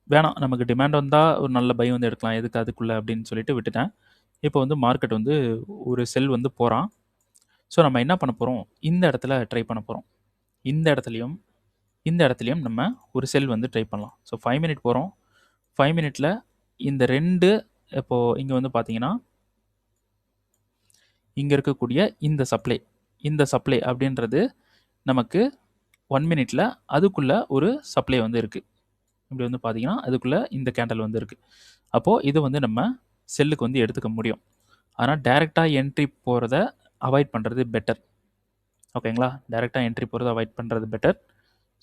வேணாம், நமக்கு டிமாண்ட் வந்தால் ஒரு நல்ல பை வந்து எடுக்கலாம், எதுக்கு அதுக்குள்ளே அப்படின்னு சொல்லிட்டு விட்டுட்டேன். இப்போ வந்து மார்க்கெட் வந்து ஒரு செல் வந்து போகிறான். ஸோ நம்ம என்ன பண்ண போகிறோம், இந்த இடத்துல ட்ரை பண்ண போகிறோம். இந்த இடத்துலையும் நம்ம ஒரு செல் வந்து ட்ரை பண்ணலாம். ஸோ 5 மினிட் போகிறோம். 5 மினிட்ல இந்த 2 இப்போது இங்கே வந்து பார்த்தீங்கன்னா, இங்கே இருக்கக்கூடிய இந்த சப்ளை அப்படின்றது நமக்கு 1 மினிட்ல அதுக்குள்ளே ஒரு சப்ளை வந்து இருக்குது. இப்படி வந்து பார்த்தீங்கன்னா அதுக்குள்ளே இந்த கேண்டல் வந்து இருக்குது. அப்போது இது வந்து நம்ம செல்லுக்கு வந்து எடுத்துக்க முடியும். ஆனால் டைரெக்டாக என்ட்ரி போகிறத அவாய்ட் பண்ணுறது பெட்டர். ஓகேங்களா? டைரெக்டாக என்ட்ரி போகிறத அவாய்ட் பண்ணுறது பெட்டர்.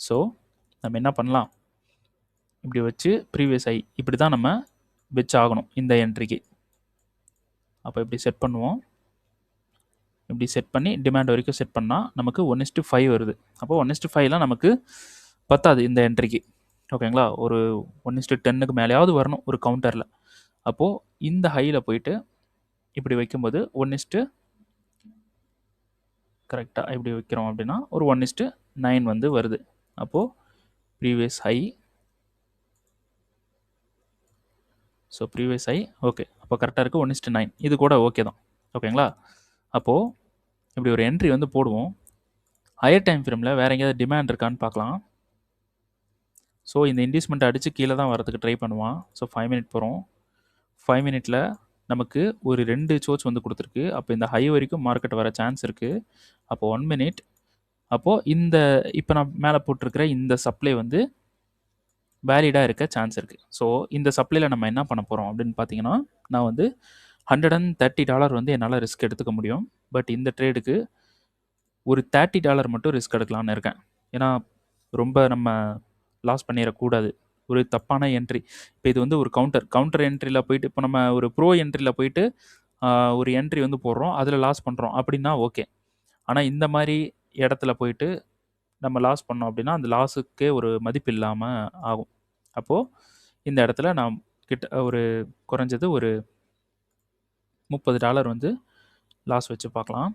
ஸோ நம்ம என்ன பண்ணலாம், இப்படி வச்சு ப்ரீவியஸ் ஐ இப்படி தான் நம்ம வச்சு ஆகணும் இந்த என்ட்ரிக்கு. அப்போ இப்படி செட் பண்ணுவோம். இப்படி செட் பண்ணி டிமாண்ட் வரைக்கும் செட் பண்ணால் நமக்கு 1:5 வருது. அப்போது 1:5லாம் நமக்கு பத்தாது இந்த என்ட்ரிக்கு. ஓகேங்களா? ஒரு 1:10க்கு மேலேயாவது வரணும் ஒரு கவுண்டரில். அப்போது இந்த ஹையில் போயிட்டு இப்படி வைக்கும்போது கரெக்டாக இப்படி வைக்கிறோம் அப்படின்னா ஒரு 1:9 வந்து வருது. அப்போது previous high, so previous high okay, அப்போ கரெக்டாக இருக்குது 1:9. இது கூட ஓகே தான். ஓகேங்களா? அப்போது இப்படி ஒரு என்ட்ரி வந்து போடுவோம். ஹையர் டைம் ஃப்ரேமில் வேறு எங்கேயாவது டிமாண்ட் இருக்கான்னு பார்க்கலாம். ஸோ இந்த இன்டியூஸ்மெண்ட் அடித்து கீழே தான் வரதுக்கு ட்ரை பண்ணுவான். ஸோ 5 மினிட் போகிறோம். 5 மினிட்டில் நமக்கு ஒரு 2 சோர்ஸ் வந்து கொடுத்துருக்கு. அப்போ இந்த ஹை வரைக்கும் மார்க்கெட் வர சான்ஸ் இருக்குது. அப்போ 1 மினிட். அப்போது இப்போ நான் மேலே போட்டிருக்கிற இந்த சப்ளை வந்து வேலிடாக இருக்க சான்ஸ் இருக்குது. ஸோ இந்த சப்ளையில் நம்ம என்ன பண்ண போகிறோம் அப்படின்னு பார்த்தீங்கன்னா, நான் வந்து $130 வந்து என்னால் ரிஸ்க் எடுத்துக்க முடியும். பட் இந்த ட்ரேடுக்கு ஒரு $30 மட்டும் ரிஸ்க் எடுக்கலான்னு இருக்கேன். ஏன்னா ரொம்ப நம்ம லாஸ் பண்ணிடக்கூடாது. ஒரு தப்பான என்ட்ரி. இப்போ இது வந்து ஒரு கவுண்டர் என்ட்ரியில் போயிட்டு, இப்போ நம்ம ஒரு ப்ரோ என்ட்ரியில் போயிட்டு ஒரு என்ட்ரி வந்து போடுறோம், அதில் லாஸ் பண்ணுறோம் அப்படின்னா ஓகே. ஆனால் இந்த மாதிரி இடத்துல போயிட்டு நம்ம லாஸ் பண்ணோம் அப்படின்னா அந்த லாஸுக்கே ஒரு மதிப்பு இல்லாமல் ஆகும். அப்போது இந்த இடத்துல நான் ஒரு குறைஞ்சது ஒரு $30 வந்து லாஸ் வச்சு பார்க்கலாம்.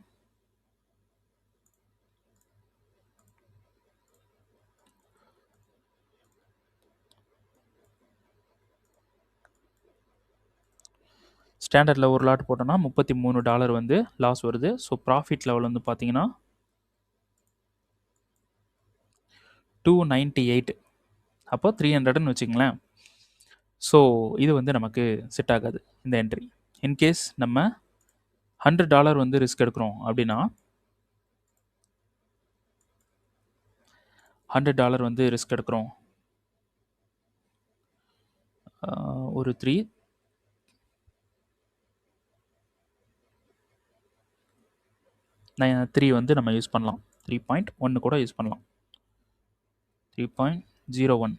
ஸ்டாண்டர்டில் ஒரு லாட் போட்டோன்னா $33 வந்து லாஸ் வருது. ஸோ ப்ராஃபிட் லெவல் வந்து பார்த்தீங்கன்னா 298. அப்போ 300ன்னு வச்சுங்களேன். ஸோ இது வந்து நமக்கு செட் ஆகாது இந்த என்ட்ரி. இன்கேஸ் நம்ம $100 வந்து ரிஸ்க் எடுக்கிறோம் அப்படின்னா $100 வந்து ரிஸ்க் எடுக்கிறோம். ஒரு 3 வந்து நம்ம யூஸ் பண்ணலாம். 3.1 கூட யூஸ் பண்ணலாம். 3.01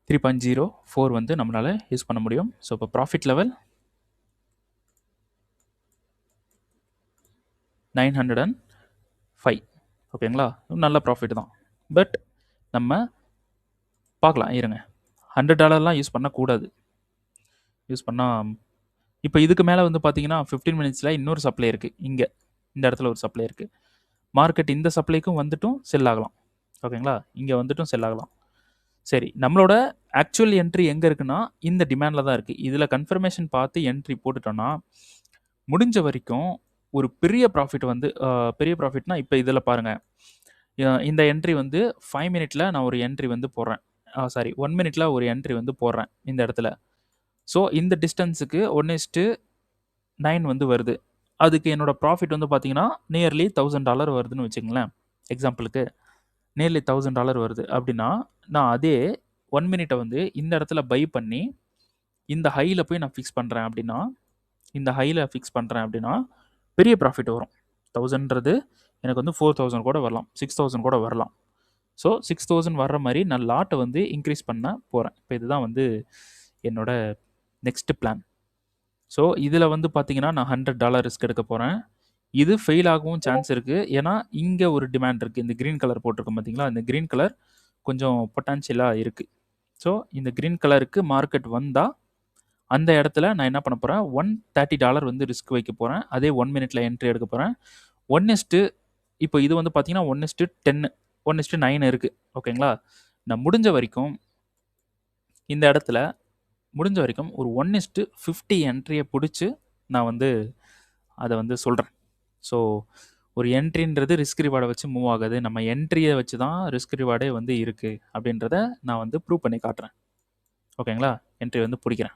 3.04 வந்து நம்மளால் யூஸ் பண்ண முடியும். ஸோ இப்போ ப்ராஃபிட் லெவல் 905. ஓகேங்களா, நல்ல ப்ராஃபிட் தான். பட் நம்ம பார்க்கலாம் இருங்க. $100 யூஸ் பண்ணக்கூடாது. யூஸ் பண்ணால் இப்போ இதுக்கு மேலே வந்து பார்த்தீங்கன்னா 15 மினிட்ஸில் இன்னொரு சப்ளை இருக்குது. இங்கே இந்த இடத்துல ஒரு சப்ளை இருக்குது. மார்க்கெட் இந்த சப்ளைக்கும் வந்துட்டும் செல் ஆகலாம். ஓகேங்களா, இங்கே வந்துட்டும் செல் ஆகலாம். சரி, நம்மளோட ஆக்சுவல் என்ட்ரி எங்கே இருக்குன்னா இந்த டிமாண்டில் தான் இருக்குது. இதில் கன்ஃபர்மேஷன் பார்த்து என்ட்ரி போட்டுட்டோன்னா முடிஞ்ச வரைக்கும் ஒரு பெரிய ப்ராஃபிட் வந்து பெரிய ப்ராஃபிட்னா இப்போ இதில் பாருங்கள், இந்த என்ட்ரி வந்து 5 மினிட்டில் நான் ஒரு என்ட்ரி வந்து போடுறேன். 1 மினிட்ல ஒரு என்ட்ரி வந்து போடுறேன் இந்த இடத்துல. ஸோ இந்த டிஸ்டன்ஸுக்கு 1:9 வந்து வருது. அதுக்கு என்னோட ப்ராஃபிட் வந்து பார்த்தீங்கன்னா நியர்லி $1000 வருதுன்னு வச்சுங்களேன். எக்ஸாம்பிளுக்கு நியர்லி $1000 வருது அப்படின்னா நான் அதே 1 மினிட்டை வந்து இந்த இடத்துல பை பண்ணி இந்த ஹையில் போய் நான் ஃபிக்ஸ் பண்ணுறேன் அப்படின்னா பெரிய ப்ராஃபிட் வரும். 1000ன்றது எனக்கு வந்து 4000 கூட வரலாம், 6000 கூட வரலாம். ஸோ 6000 வர்ற மாதிரி நான் லாட்டை வந்து இன்க்ரீஸ் பண்ண போகிறேன். இப்போ இதுதான் வந்து என்னோட நெக்ஸ்ட் பிளான். ஸோ இதில் வந்து பார்த்தீங்கன்னா நான் $100 ரிஸ்க் எடுக்க போகிறேன். இது ஃபெயில் ஆகவும் சான்ஸ் இருக்குது. ஏன்னா இங்கே ஒரு டிமாண்ட் இருக்குது. இந்த க்ரீன் கலர் போட்டிருக்கோம் பார்த்தீங்களா, இந்த க்ரீன் கலர் கொஞ்சம் பொட்டான்ஷியலாக இருக்குது. ஸோ இந்த க்ரீன் கலருக்கு மார்க்கெட் வந்தால் அந்த இடத்துல நான் என்ன பண்ண போகிறேன், $130 வந்து ரிஸ்க் வைக்க போகிறேன். அதே 1 மினிட்ல என்ட்ரி எடுக்க போகிறேன். இப்போ இது வந்து பார்த்தீங்கன்னா 1:10 1:9 இருக்குது. ஓகேங்களா, நான் முடிஞ்ச வரைக்கும் இந்த இடத்துல ஒரு 1:50 என்ட்ரியை பிடிச்சி நான் வந்து அதை வந்து சொல்கிறேன். ஸோ ஒரு என்ட்ரின்றது ரிஸ்க் ரிவார்டை வச்சு மூவ் ஆகுது. நம்ம என்ட்ரியை வச்சு தான் ரிஸ்க் ரிவார்டே வந்து இருக்குது அப்படின்றத நான் வந்து ப்ரூவ் பண்ணி காட்டுறேன். ஓகேங்களா, என்ட்ரி வந்து பிடிக்கிறேன்.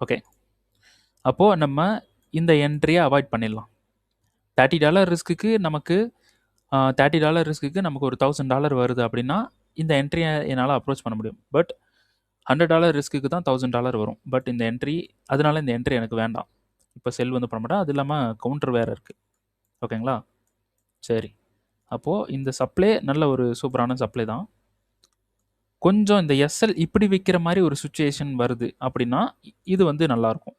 ஓகே, அப்போது நம்ம இந்த என்ட்ரியை அவாய்ட் பண்ணிடலாம். $30 ரிஸ்க்குக்கு நமக்கு ஒரு $1000 வருது அப்படின்னா இந்த என்ட்ரியை என்னால் அப்ரோச் பண்ண முடியும். பட் $100 ரிஸ்க்குக்கு தான் $1000 வரும். பட் இந்த என்ட்ரி எனக்கு வேண்டாம். இப்போ செல் வந்து பண்ண மாட்டேன். அது இல்லாமல் கவுண்டர் வேறு இருக்குது. ஓகேங்களா, சரி. அப்போது இந்த சப்ளை நல்ல ஒரு சூப்பரான சப்ளை தான். கொஞ்சம் இந்த எஸ்எல் இப்படி விற்கிற மாதிரி ஒரு சுச்சுவேஷன் வருது அப்படின்னா இது வந்து நல்லாயிருக்கும்.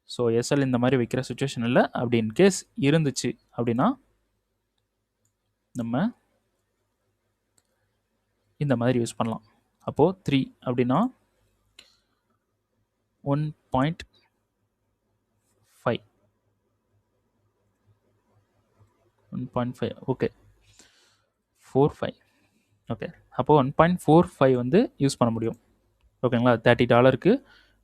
ஸோ எஸ்எல் இந்த மாதிரி விற்கிற சுச்சுவேஷன் இல்லை. அப்படி இன்கேஸ் இருந்துச்சு அப்படின்னா நம்ம இந்த மாதிரி யூஸ் பண்ணலாம். அப்போது 3 அப்படின்னா 1.5 ஓகே 45 ஓகே. அப்போது 1.45 வந்து யூஸ் பண்ண முடியும். ஓகேங்களா, $30க்கு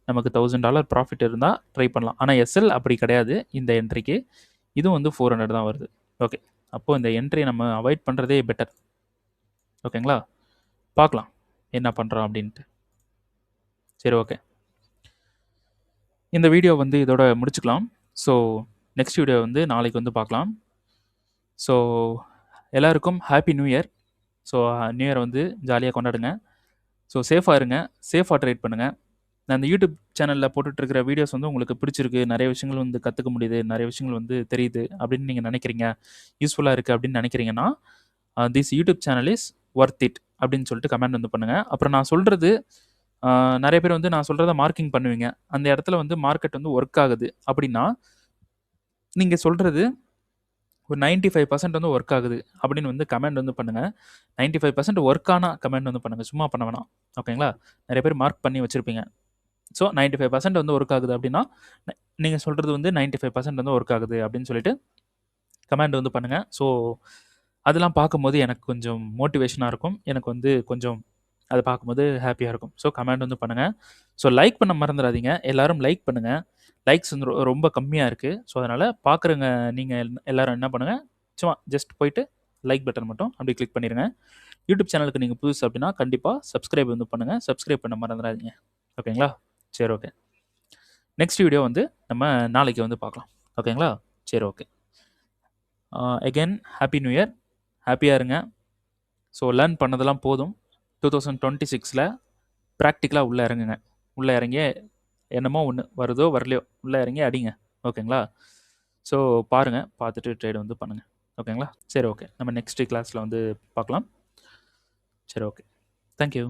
நமக்கு $1000 ப்ராஃபிட் இருந்தால் ட்ரை பண்ணலாம். ஆனால் எஸ்எல் அப்படி கிடையாது. இந்த என்ட்ரிக்கு இதுவும் வந்து 400 தான் வருது. ஓகே, அப்போது இந்த என்ட்ரியை நம்ம அவாய்ட் பண்ணுறதே பெட்டர். ஓகேங்களா, பார்க்கலாம் என்ன பண்ணுறோம் அப்படின்ட்டு. சரி, ஓகே, இந்த வீடியோ வந்து இதோட முடிச்சுக்கலாம். ஸோ நெக்ஸ்ட் வீடியோ வந்து நாளைக்கு வந்து பார்க்கலாம். ஸோ எல்லாருக்கும் happy new year. So new year வந்து ஜாலியாக கொண்டாடுங்க. ஸோ சேஃபாக இருங்க, சேஃபாக ட்ரேட் பண்ணுங்கள். நான் இந்த யூடியூப் சேனலில் போட்டுட்ருக்கிற வீடியோஸ் வந்து உங்களுக்கு பிடிச்சிருக்கு, நிறைய விஷயங்கள் வந்து கற்றுக்க முடியுது, நிறைய விஷயங்கள் வந்து தெரியுது அப்படின்னு நீங்கள் நினைக்கிறீங்க, யூஸ்ஃபுல்லாக இருக்குது அப்படின்னு நினைக்கிறீங்கன்னா this YouTube channel is worth it அப்படின்னு சொல்லிட்டு கமெண்ட் வந்து பண்ணுங்கள். அப்புறம் நான் சொல்கிறது நிறைய பேர் வந்து நான் சொல்கிறத மார்க்கிங் பண்ணுவீங்க. அந்த இடத்துல வந்து மார்க்கெட் வந்து ஒர்க் ஆகுது அப்படின்னா நீங்கள் சொல்கிறது ஒரு 95% வந்து ஒர்க் ஆகுது அப்படின்னு வந்து கமெண்ட் வந்து பண்ணுங்கள். 95% ஒர்க்கான கமெண்ட் வந்து பண்ணுங்கள், சும்மா பண்ண வேணாம். ஓகேங்களா, நிறைய பேர் மார்க் பண்ணி வச்சுருப்பீங்க. ஸோ 95% வந்து ஒர்க் ஆகுது அப்படின்னா நீங்கள் சொல்கிறது வந்து 95% வந்து ஒர்க் ஆகுது அப்படின்னு சொல்லிட்டு கமெண்ட் வந்து பண்ணுங்கள். ஸோ அதெல்லாம் பார்க்கும்போது எனக்கு கொஞ்சம் மோட்டிவேஷனாக இருக்கும். எனக்கு வந்து கொஞ்சம் அதை பார்க்கும்போது ஹாப்பியாக இருக்கும். ஸோ கமெண்ட் வந்து பண்ணுங்கள். ஸோ லைக் பண்ண மறந்துடாதீங்க. எல்லாரும் லைக் பண்ணுங்கள். லைக்ஸ் வந்து ரொம்ப கம்மியாக இருக்குது. ஸோ அதனால் பார்க்குறவங்க நீங்கள் எல்லாரும் என்ன பண்ணுங்கள், சும்மா ஜஸ்ட் போயிட்டு லைக் பட்டன் மட்டும் அப்படி கிளிக் பண்ணிடுங்க. யூடியூப் சேனலுக்கு நீங்கள் புதுசு அப்படின்னா கண்டிப்பாக சப்ஸ்கிரைப் வந்து பண்ணுங்கள். சப்ஸ்கிரைப் பண்ண மறந்துடாதீங்க. ஓகேங்களா? சரி, ஓகே. நெக்ஸ்ட் வீடியோ வந்து நம்ம நாளைக்கு வந்து பார்க்கலாம். ஓகேங்களா? சரி, okay. Again happy new year. ஹாப்பியாக இருங்க. ஸோ லேர்ன் பண்ணதெல்லாம் போதும். 2026ல் ப்ராக்டிக்கலாக உள்ளே இறங்குங்க. உள்ளே இறங்கி என்னமோ ஒன்று வருதோ வரலையோ உள்ளே இறங்கி அடிங்க. ஓகேங்களா? ஸோ பாருங்கள், பார்த்துட்டு ட்ரேட் வந்து பண்ணுங்கள். ஓகேங்களா? சரி, ஓகே. நம்ம நெக்ஸ்ட் கிளாஸில் வந்து பார்க்கலாம். சரி, ஓகே. தேங்க்யூ.